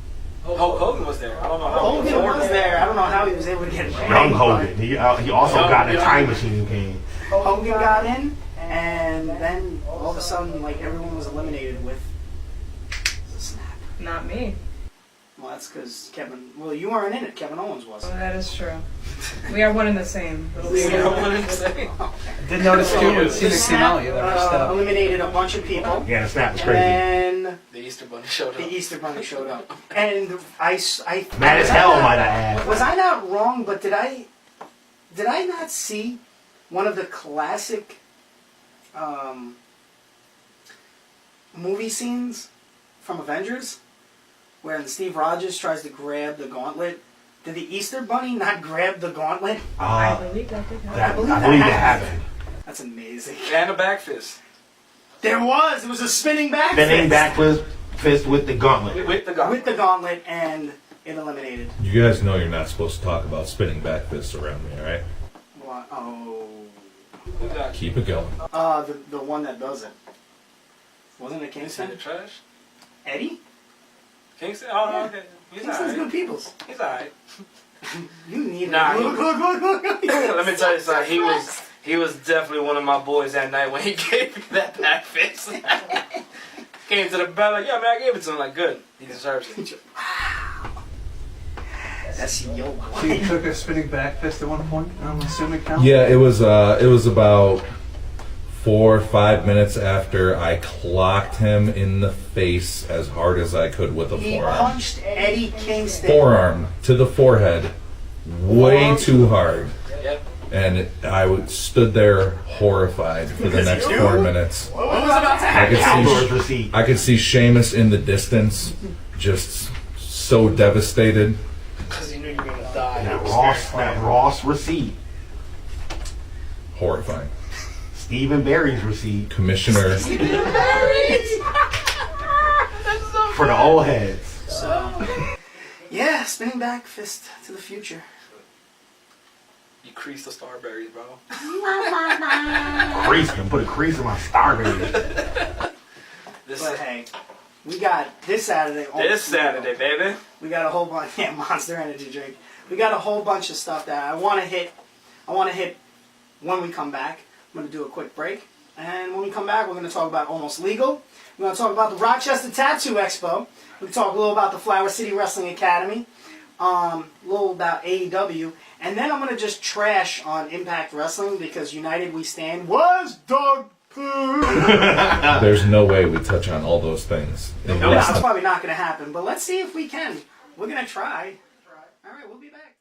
Hulk Hogan was there. I don't know how. Hogan was there. I don't know how he was able to get it. young Hogan. He also got a time machine game. Hogan got in, and then all of a sudden, like everyone was eliminated with the snap. Not me. Well, that's because Kevin. Well, you weren't in it. Kevin Owens was. Oh, that is true. We are one and the same. Did notice too when Cena came out, you Eliminated a bunch of people. Yeah, the snap was crazy. And The Easter Bunny showed the up. Easter Bunny showed up. And I Mad as hell, might I add. Was I not wrong? But did I not see one of the classic movie scenes from Avengers, where Steve Rogers tries to grab the gauntlet? Did the Easter Bunny not grab the gauntlet? I believe that did happen. I believe that that happened. That's amazing. And a back fist. There was. It was a spinning back Spinning fist. back fist with the gauntlet. With the gun. With the gauntlet, and it eliminated. You guys know you're not supposed to talk about spinning back fists around me, alright? What? Oh. Who got Keep it going. The one that does it. Wasn't it in the Kingston? trash? Eddie? Kingston? Oh, Yeah. okay. He's Kingston's good alright. peoples. He's alright. You need Nah, it. Look. Let me tell you something. He was definitely one of my boys that night when he gave me that back fist. Came to the bed like, yeah, man, I gave it to him. Like, good. He deserves it. That's your So you took a spinning back fist at one point, I'm assuming, Cal? Yeah, it was about 4 or 5 minutes after I clocked him in the face as hard as I could with a He forearm. punched Eddie Kingston. Forearm to the forehead, way too hard. Yep. And stood there horrified for the next 4 minutes. What was about to happen? Cowboys receipt. I could see Sheamus in the distance, just so devastated. Because he knew you were going to die. That Ross receipt. Horrifying. Stephen Barry's receipt. Commissioner. For the old heads. So, yeah, spinning back fist to the future. You creased the Starberries, bro. Crease them. Put a crease in my Starberry. But hey, we got this Saturday. This Saturday, baby. We got a whole bunch. Yeah, Monster Energy drink. We got a whole bunch of stuff that I want to hit. When we come back. I'm going to do a quick break. And when we come back, we're going to talk about Almost Legal. We're going to talk about the Rochester Tattoo Expo. We're going to talk a little about the Flower City Wrestling Academy. A little about AEW. And then I'm going to just trash on Impact Wrestling because United We Stand was dog poo. There's no way we touch on all those things. In No, less that's than- probably not going to happen. But let's see if we can. We're going to try. All right, we'll be back.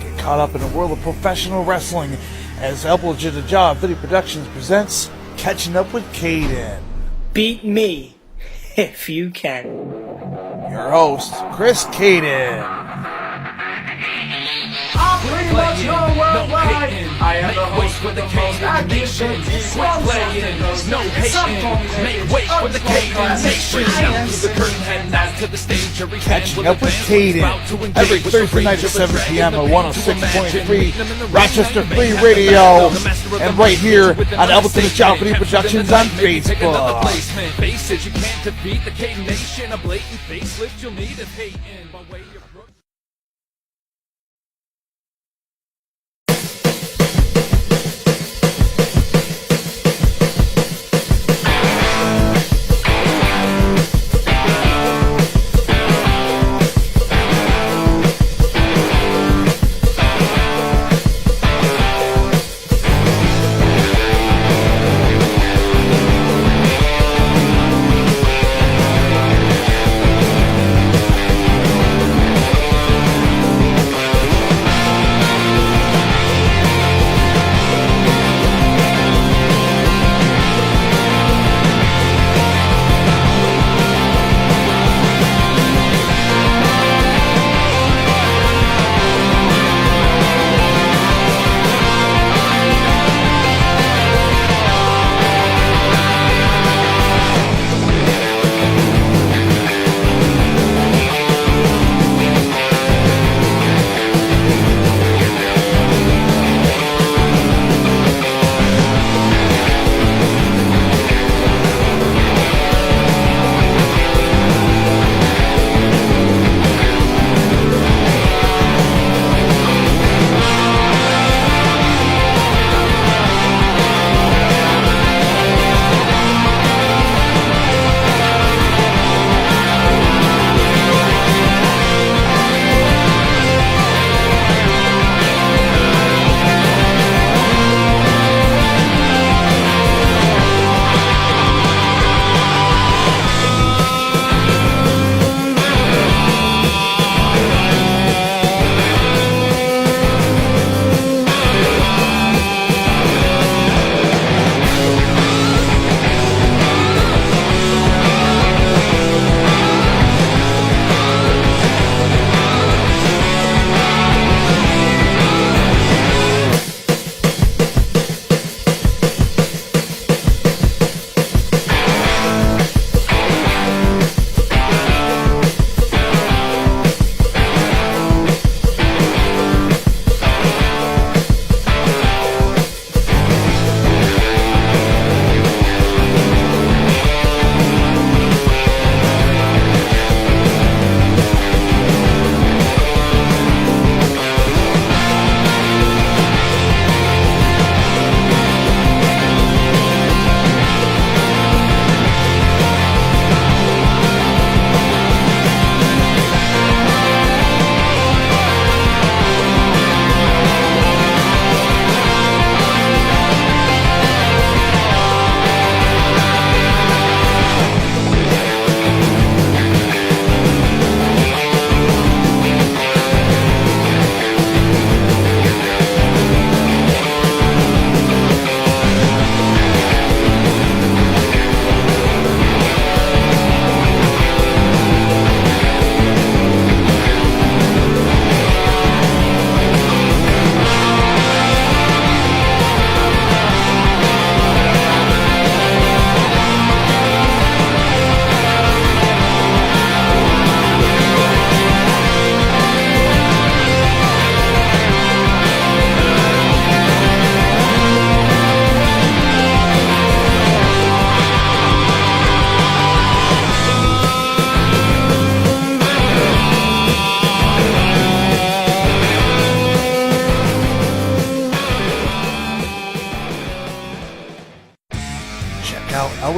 Get caught up in the world of professional wrestling as El Legit Job Video Productions presents Catching Up with Cayden. Beat me if you can. Your host, Chris Cayden. I'm pretty much known worldwide. I am the host with the most. I give shit. No hating, make way for the Cayden Nation. Down to the curtain, head down to the stage. Catching Up with Cayden every Thursday night at 7 p.m. at 106.3 Rochester Free Radio, and right here on El Legit Video Productions on Facebook. Faces you can't defeat the Cayden Nation. A blatant facelift you'll need is hating by way of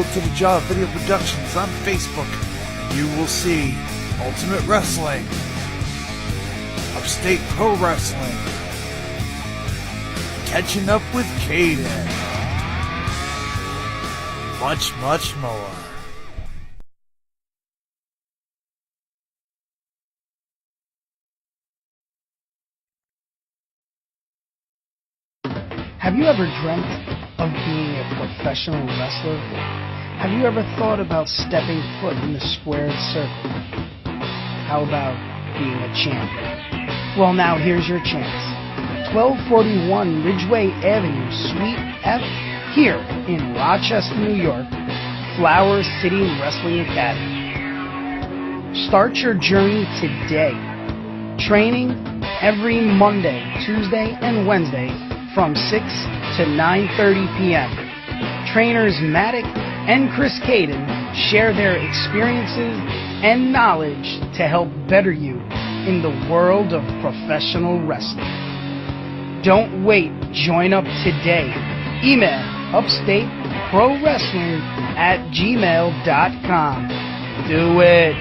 Elbow to the Jaw Video Productions on Facebook. You will see Ultimate Wrestling, Upstate Pro Wrestling, Catching Up with Cayden, much, much more. Have you ever dreamt of being a professional wrestler? Have you ever thought about stepping foot in the squared circle? How about being a champion? Well, now here's your chance. 1241 Ridgeway Avenue, Suite F, here in Rochester, New York, Flower City Wrestling Academy. Start your journey today. Training every Monday, Tuesday, and Wednesday from 6 to 9:30 p.m. Trainers Matic and Chris Cayden share their experiences and knowledge to help better you in the world of professional wrestling. Don't wait. Join up today. Email upstateprowrestling@gmail.com. Do it.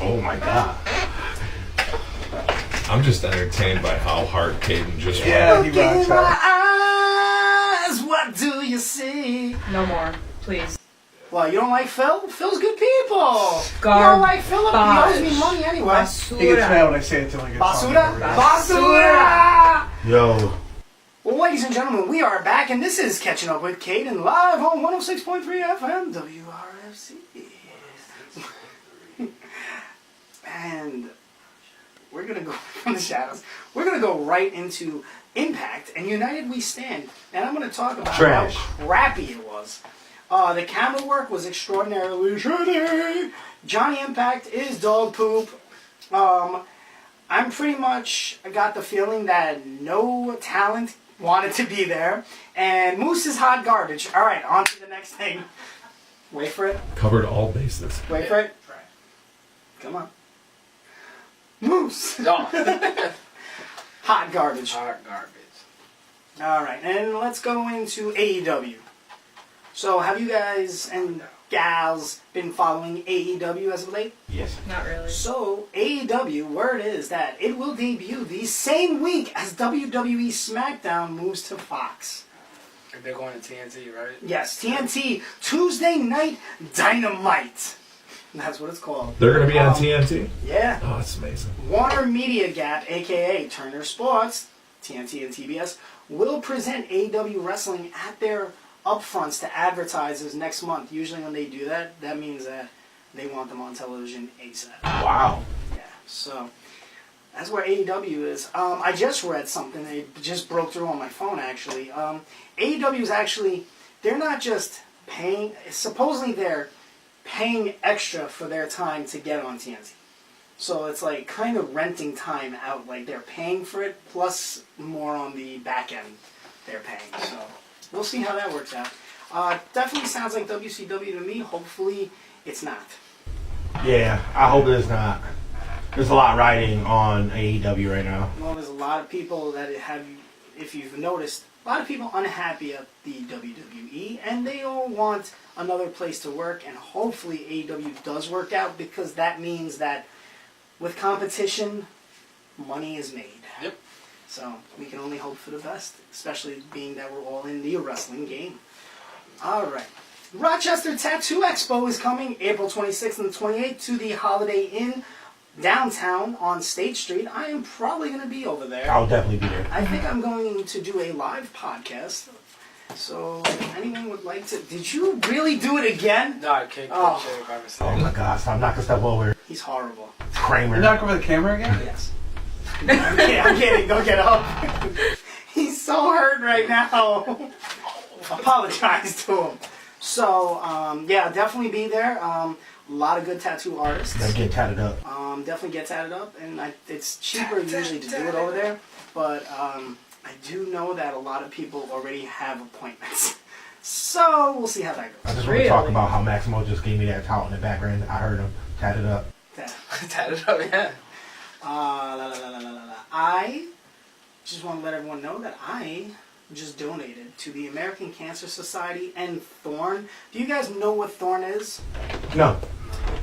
Oh my god. I'm just entertained by how hard Cayden just went. Yeah, he rocks out. Eyes, what do you see? No more, please. Well, you don't like Phil? Phil's good people. You don't like Philip? He owes me money anyway. He gets mad when I say it to him. He gets Basura? on. Basura! Yo. Well, ladies and gentlemen, we are back, and this is Catching Up with Cayden live on 106.3 FM WRFC. And we're going to go from the shadows. We're going to go right into Impact and United We Stand. And I'm going to talk about Trash. how crappy it was. The camera work was extraordinarily shitty. Johnny Impact is dog poop. I'm pretty much got the feeling that no talent wanted to be there. And Moose is hot garbage. All right, on to the next thing. Wait for it. Covered all bases. Wait for it. Come on. Moose. Hot garbage. Hot garbage. All right, and let's go into AEW. So, have you guys and gals been following AEW as of late? Yes. Not really. So, AEW, word is that it will debut the same week as WWE SmackDown moves to Fox. They're going to TNT, right? Yes, TNT Tuesday Night Dynamite. That's what it's called. They're going to be on TNT? Yeah. Oh, that's amazing. Warner Media Gap, a.k.a. Turner Sports, TNT and TBS, will present AEW Wrestling at their upfronts to advertisers next month. Usually when they do that, that means that they want them on television ASAP. Wow. Yeah, so that's where AEW is. I just read something. It just broke through on my phone, actually. AEW is actually, they're not just paying, supposedly they're paying extra for their time to get on TNT. So it's like kind of renting time out. Like they're paying for it, plus more on the back end they're paying. So we'll see how that works out. Definitely sounds like WCW to me. Hopefully it's not. Yeah, I hope it's not. There's a lot riding on AEW right now. Well, there's a lot of people that have, if you've noticed, a lot of people unhappy at the WWE, and they all want another place to work, and hopefully AEW does work out, because that means that with competition, money is made. Yep. So we can only hope for the best, especially being that we're all in the wrestling game. All right. Rochester Tattoo Expo is coming April 26th and the 28th to the Holiday Inn downtown on State Street. I am probably going to be over there. I'll definitely be there. I think I'm going to do a live podcast. So if anyone would like to... Did you really do it again? No, I can't Oh. check by mistake. Oh my God! Stop knocking stuff over. He's horrible. It's Kramer. You knock over the camera again? Yes. I'm kidding. Go get up. He's so hurt right now. Apologize to him. So, yeah, definitely be there. A lot of good tattoo artists. Gotta get tatted up. Definitely get tatted up, and it's cheaper usually to do it over there. But I do know that a lot of people already have appointments. So we'll see how that I goes. just want to talk about how Maximo just gave me that towel in the background. I heard him tatted up. Tatted up, yeah. I just want to let everyone know that I just donated to the American Cancer Society and Thorn. Do you guys know what Thorn is? No.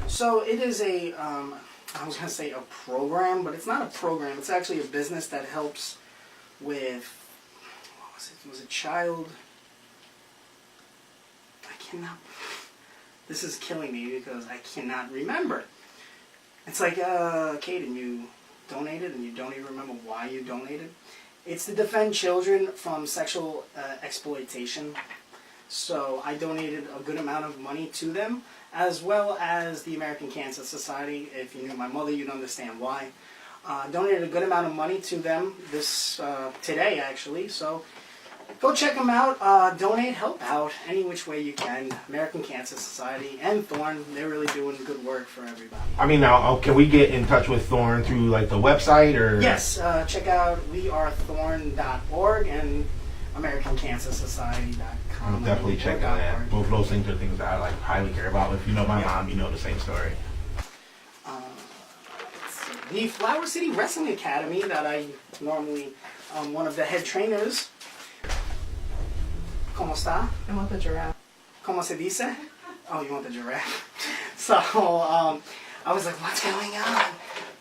So it is a, I was going to say a program, but it's not a program. It's actually a business that helps with, what was it? It was a child, I cannot, this is killing me because I cannot remember. It's like, Cayden, you donated and you don't even remember why you donated. It's to defend children from sexual exploitation. So I donated a good amount of money to them, as well as the American Cancer Society. If you knew my mother, you'd understand why. Donated a good amount of money to them this today, actually. So go check them out. Donate, help out any which way you can. American Cancer Society and Thorn, they're really doing good work for everybody. I mean, now, can we get in touch with Thorn through like the website or? Yes, check out wearethorn.org and AmericanCancerSociety.com. I'll definitely check that out. Both of those things are things that I like highly care about. If you know my mom, you know the same story. The Flower City Wrestling Academy that I normally one of the head trainers. ¿Cómo está? I want the giraffe. ¿Cómo se dice? Oh, you want the giraffe? So, I was like, what's going on?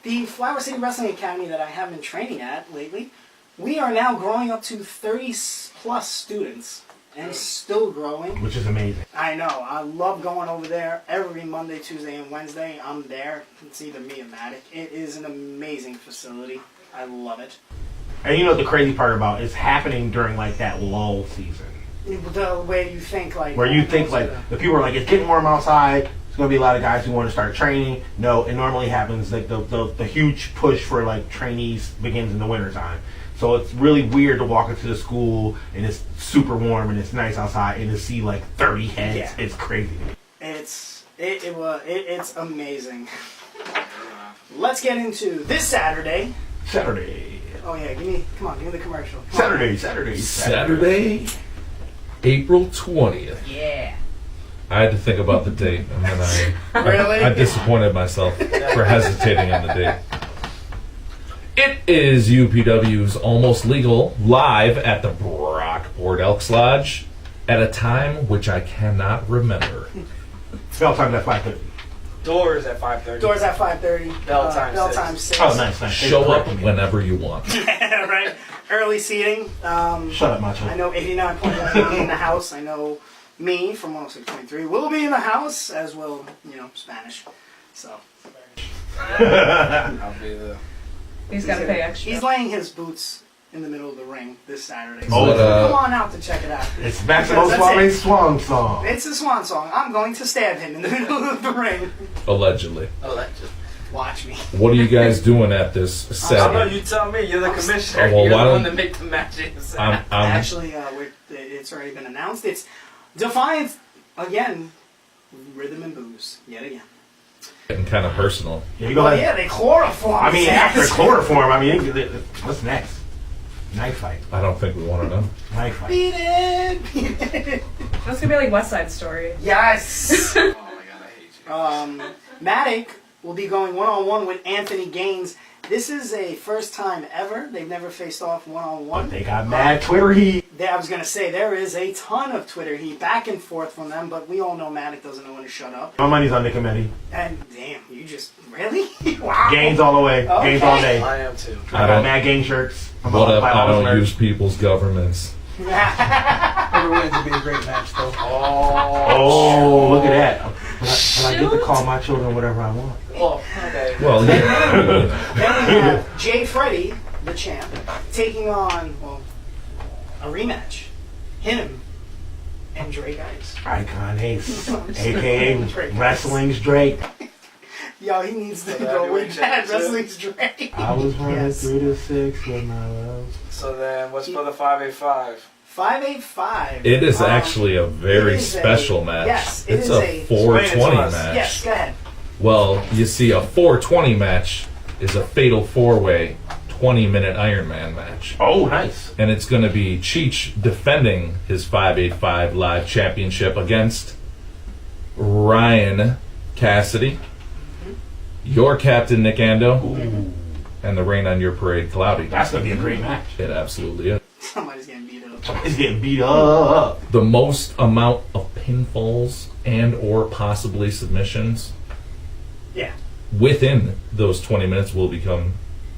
The Flower City Wrestling Academy that I have been training at lately, we are now growing up to 30 plus students and still growing. Which is amazing. I know. I love going over there every Monday, Tuesday, and Wednesday. I'm there. It's either me or Matic. It is an amazing facility. I love it. And you know what the crazy part about it's happening during like that lull season. The way you think, like... Where you think like, the people are like, it's getting warm outside, there's going to be a lot of guys who want to start training. No, it normally happens, like the huge push for like trainees begins in the wintertime. So it's really weird to walk into the school and it's super warm and it's nice outside and to see like 30 heads. Yeah. It's crazy. It's amazing. Let's get into this Saturday. Oh yeah, give me the commercial. Saturday, April 20th. Yeah. I had to think about the date, and then Really? I disappointed myself for hesitating on the date. It is UPW's Almost Legal live at the Brockport Elks Lodge at a time which I cannot remember. Bell time at 5:30. Doors at 5:30. Doors at 5:30. Bell time Bell 6. time 6. Oh, nice. Show up whenever you want. Yeah, right. Early seating. Shut up, Macho. I know 89.1 in the house. I know me from 106.3 will be in the house, as will, Spanish. So. I'll be the... He's got to pay extra. He's laying his boots in the middle of the ring this Saturday. So Oh, come on out to check it out. It's Maximo That's Suave's it. swan song. It's a swan song. I'm going to stab him in the middle of the ring. Allegedly. Watch me. What are you guys doing at this I don't know, Saturday? you tell me. You're the commissioner. Oh, well, You're why the one don't- to make the matches. Actually, it's already been announced. It's Defiance again. Rhythm and booze yet again. Getting kind of personal. Yeah, you go Oh ahead. yeah, they chloroform. I mean, after chloroform, what's next? Knife fight. I don't think we want to know. Knife fight. Beat it. That's gonna be like West Side Story. Yes. Oh my god, I hate you. Matic will be going one-on-one with Anthony Gaines. This is a first time ever. They've never faced off one-on-one. They got mad Twitter heat. I was going to say, there is a ton of Twitter heat back and forth from them, but we all know Matic doesn't know when to shut up. My money's on Nick and Eddie. And damn, you just, really? Wow. Gaines all the way. Okay. Gaines all day. I am too. I got mad Gaines shirts. I'm What gonna up? buy I all don't the merch. use people's governments. Whoever wins will be a great match, though. Oh, look at that. And I get to call my children whatever I want. Oh, okay. Well, yeah. Then we have Jay Freddy, the champ, taking on, well, a rematch. Him and Drake Ice. Icon Ace, a.k.a. Wrestling's Drake. Yo, he needs to So go that with we that. check Wrestling's Drake. I was running Yes. 3 to 6 with my love. So then, what's for the 585? 585. It is actually a very it is special a- match. yes, it it's is a a- 420 Explain it to us. match. Yes, go ahead. Well, you see, a 420 match is a fatal 4-way 20-minute Iron Man match. Oh, nice. And it's going to be Cheech defending his 585 Live Championship against Ryan Cassidy, your captain, Nick Ando, and the rain on your parade, Cloudy. That's going to be a great match. It absolutely is. Somebody's getting beat up. Somebody's getting beat up. The most amount of pinfalls and or possibly submissions Yeah. within those 20 minutes will become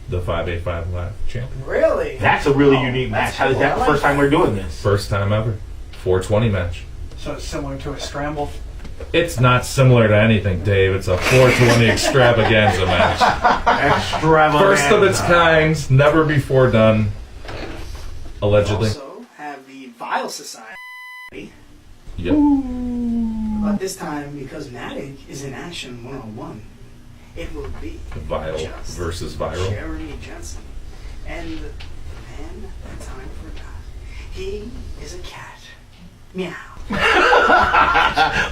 the 585 Live champion. Really? That's a really unique match. How is that the first time we're doing this? First time ever. 420 match. So it's similar to a scramble. It's not similar to anything, Dave. It's a 420 extravaganza match. Extravaganza. First of its kind, never before done. Allegedly. Also have the Vile Society. Yep. But this time, because Matic is in action one-on-one, it will be Vile just versus viral. Jeremy Jensen. And the man that time forgot. He is a cat. Meow.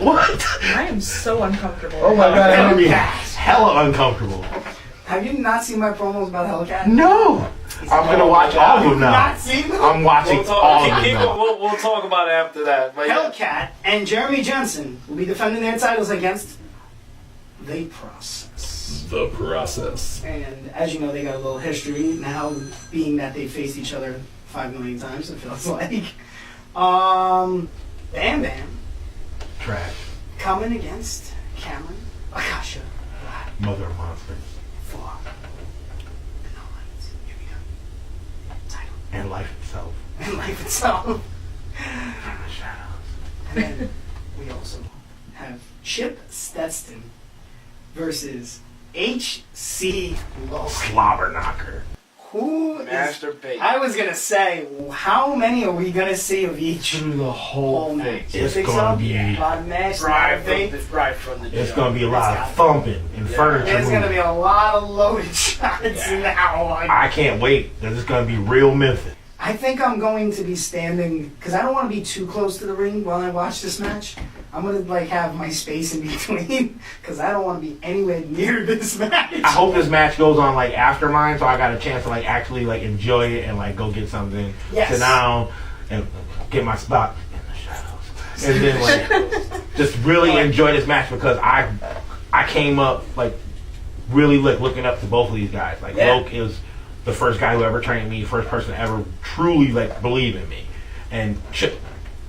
What? I am so uncomfortable. Oh my god, I That'd don't be be hella uncomfortable. Have you not seen my promos about Hellcat? No. I'm going to watch all of them now. Not seen them? I'm watching We'll all talk, of them now. we'll talk about it after that. But yeah. Hellcat and Jeremy Jensen will be defending their titles against The Process. The process. And as you know, they got a little history now, being that they faced each other 5 million times, it feels like. Bam Bam Trash. coming against Cameron Akasha Mother of monsters. for the No Limits UBW title And life itself. and life itself. From the shadows. And then we also have Chip Stetson versus H.C. Lowe. Slobber knocker. Who is... Masturbate. I was going to say, how many are we going to see of each Through the whole whole match? It's You think going so? to be... A lot of match, Right masturbate. from the It's jump. going to be a lot of thumping and furniture There's going to moving. be a lot of loaded shots now. I can't wait. This is going to be real Memphis. I think I'm going to be standing, because I don't want to be too close to the ring while I watch this match. I'm going to have my space in between, because I don't want to be anywhere near this match. I hope this match goes on after mine, so I got a chance to actually enjoy it and go get something, Yes. sit down, and get my spot in the shadows, and then just really enjoy this match because I came up really looking up to both of these guys. Yeah. Loke is the first guy who ever trained me, first person to ever truly believe in me, and Chip,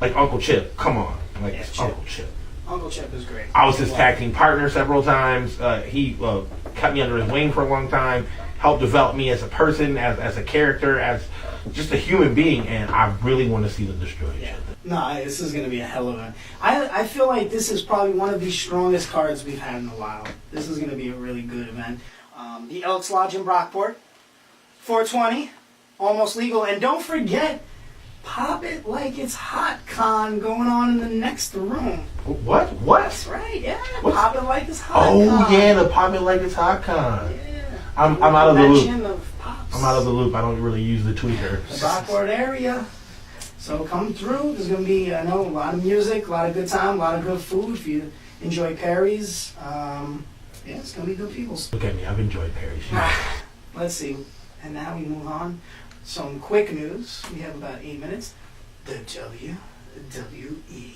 Uncle Chip, come on, Yes, Chip. Uncle Chip. Uncle Chip is great. I was his tag team partner several times. He cut me under his wing for a long time, helped develop me as a person, as a character, as just a human being, and I really want to see them destroy each other. No, this is going to be a hell of a... I feel like this is probably one of the strongest cards we've had in a while. This is going to be a really good event. The Elks Lodge in Brockport, 420, almost legal. And don't forget, Pop It Like It's Hot Con going on in the next room. What? That's right, yeah. What's- Pop It Like It's Hot Oh Con. yeah, the Pop It Like It's Hot Con. Yeah. I'm out of the loop. Convention of Pops. I'm out of the loop. I don't really use the Twitter. The Brockport area. So come through. There's going to be, I know, a lot of music, a lot of good time, a lot of good food. If you enjoy Perry's, yeah, it's going to be good peoples. Look at me. I've enjoyed Perry. Let's see. And now we move on. Some quick news. We have about 8 minutes. The WWE.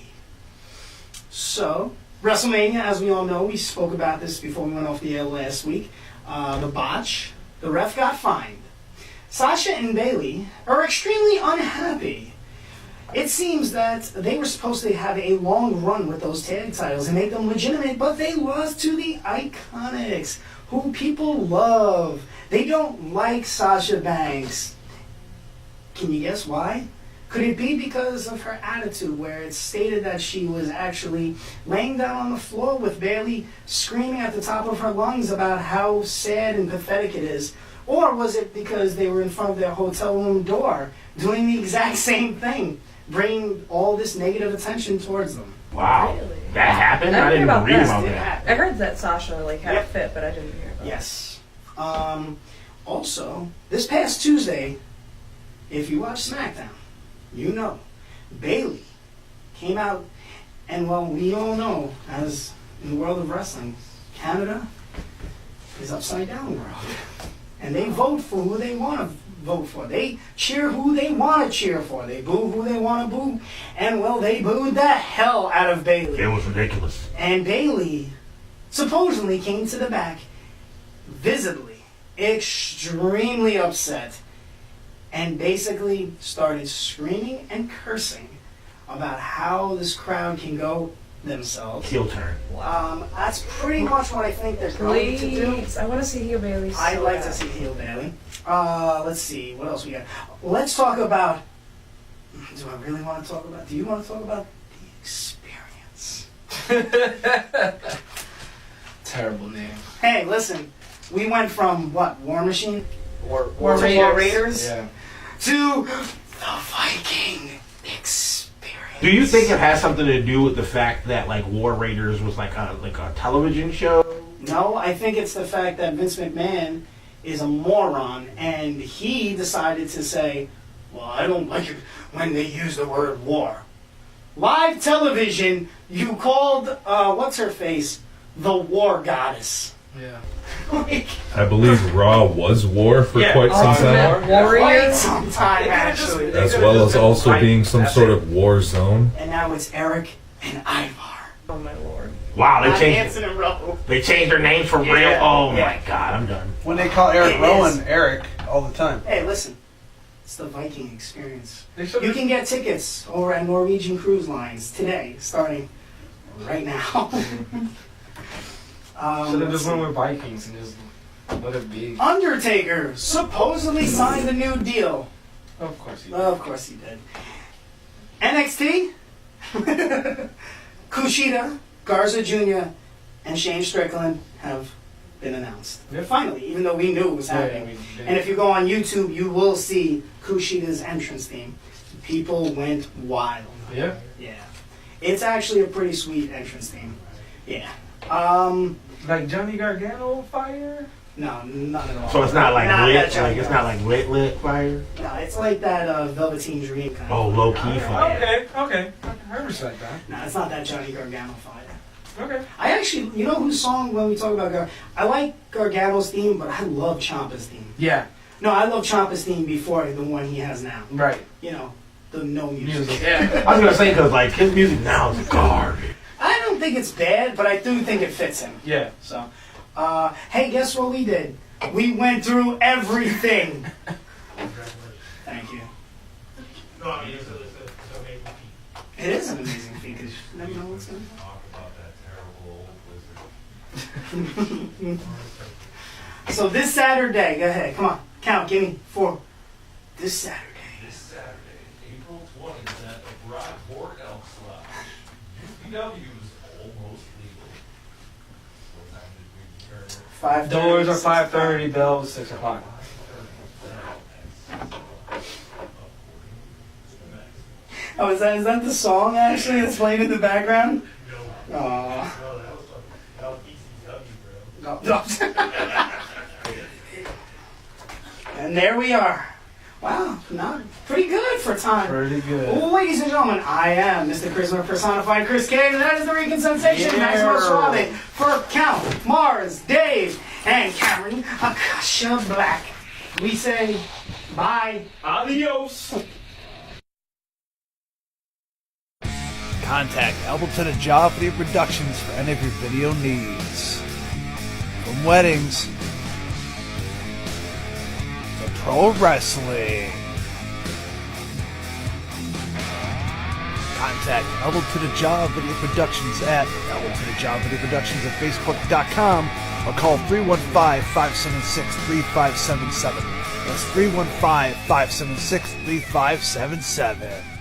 So, WrestleMania, as we all know, we spoke about this before we went off the air last week. The botch, the ref got fined. Sasha and Bayley are extremely unhappy. It seems that they were supposed to have a long run with those tag titles and make them legitimate, but they lost to the Iconics, who people love. They don't like Sasha Banks. Can you guess why? Could it be because of her attitude, where it's stated that she was actually laying down on the floor with Bayley screaming at the top of her lungs about how sad and pathetic it is? Or was it because they were in front of their hotel room door doing the exact same thing, bringing all this negative attention towards them? Wow. Really? That happened? I I didn't heard even read about about that. that. I heard that Sasha had Yep. a fit, but I didn't hear about it. Yes. Also, this past Tuesday, if you watch SmackDown, you know, Bayley came out, and well, we all know, as in the world of wrestling, Canada is upside down world. And they vote for who they want to vote for. They cheer who they want to cheer for. They boo who they want to boo. And well, they booed the hell out of Bayley. It was ridiculous. And Bayley supposedly came to the back, visibly, extremely upset, and basically started screaming and cursing about how this crowd can go themselves. Heel turn. That's pretty much what I think they're going to do. Please, I want to see heel Bailey. So I'd like bad. to see heel Bayley. Let's see, what else we got? Let's talk about, do I really want to talk about, do you want to talk about the experience? Terrible name. Hey, listen, we went from what, War Machine? War Raiders? Yeah. To the Viking experience. Do you think it has something to do with the fact that like War Raiders was like a television show? No, I think it's the fact that Vince McMahon is a moron, and he decided to say, well, I don't like it when they use the word war. Live television, you called, what's her face, the war goddess. Yeah. Like, I believe Raw was war for Yeah, quite some time, Ultimate Warrior. quite some time, actually. as well as also being some sort of war zone. And now it's Eric and Ivar. Oh my lord. Wow, Not they Hanson changed. and Rowe. They changed their names for real. Yeah, Oh yeah. my god, I'm done. When they call Eric It Rowan is. Eric all the time. Hey, listen. It's the Viking experience. They should You can get tickets over at Norwegian Cruise Lines today, starting right now. have let's just see. went with Vikings and just let it be. Undertaker supposedly signed a new deal. Of course he Of course he did. NXT, Kushida, Garza Jr., and Shane Strickland have been announced. Yeah. Finally, even though we knew it was happening. And if you go on YouTube, you will see Kushida's entrance theme. People went wild. Yeah. Yeah. It's actually a pretty sweet entrance theme. Yeah. Like Johnny Gargano fire? No, not at all. So it's not like Not lit. that Johnny Like it's not like lit fire. No, it's like that Velveteen Dream kind Oh, of. low key fire. Okay. I respect that. No, it's not that Johnny Gargano fire. Okay. I actually, you know whose song when we talk about I like Gargano's theme, but I love Ciampa's theme. Yeah. No, I love Ciampa's theme before the one he has now. Right. You know, the no music. Music. Yeah. I was gonna say because like his music now is garbage. I don't think it's bad, but I do think it fits him. Yeah. So, hey, guess what we did? We went through everything. Thank you. No, I mean, it's amazing feat. It is an amazing feat because you never know what's going to Talk about that terrible old wizard. So this Saturday, go ahead, come on, count, give me 4. This Saturday. This Saturday, April 20th at the Brockport Elks Lodge. UPW is almost legal. What time did we turn it? 5:30. Doors are 5:30, bells 6 o'clock. Oh, is that the song actually that's playing in the background? Aww. And there we are. Wow, not pretty good for time. Pretty good. Well, ladies and gentlemen, I am Mr. Charisma personified Chris Cayden, and that is the Recon Sensation, Yeah. Maximo Suave, for Count, Mars, Dave, and Cameron Akasha Black. We say bye. Adios. Contact Elbow to the Jaw Video Productions for any of your video needs. From weddings to pro wrestling. Contact Elbow to the Jaw Video Productions at Elbow to the Jaw Video Productions at Facebook.com or call 315-576-3577. That's 315-576-3577.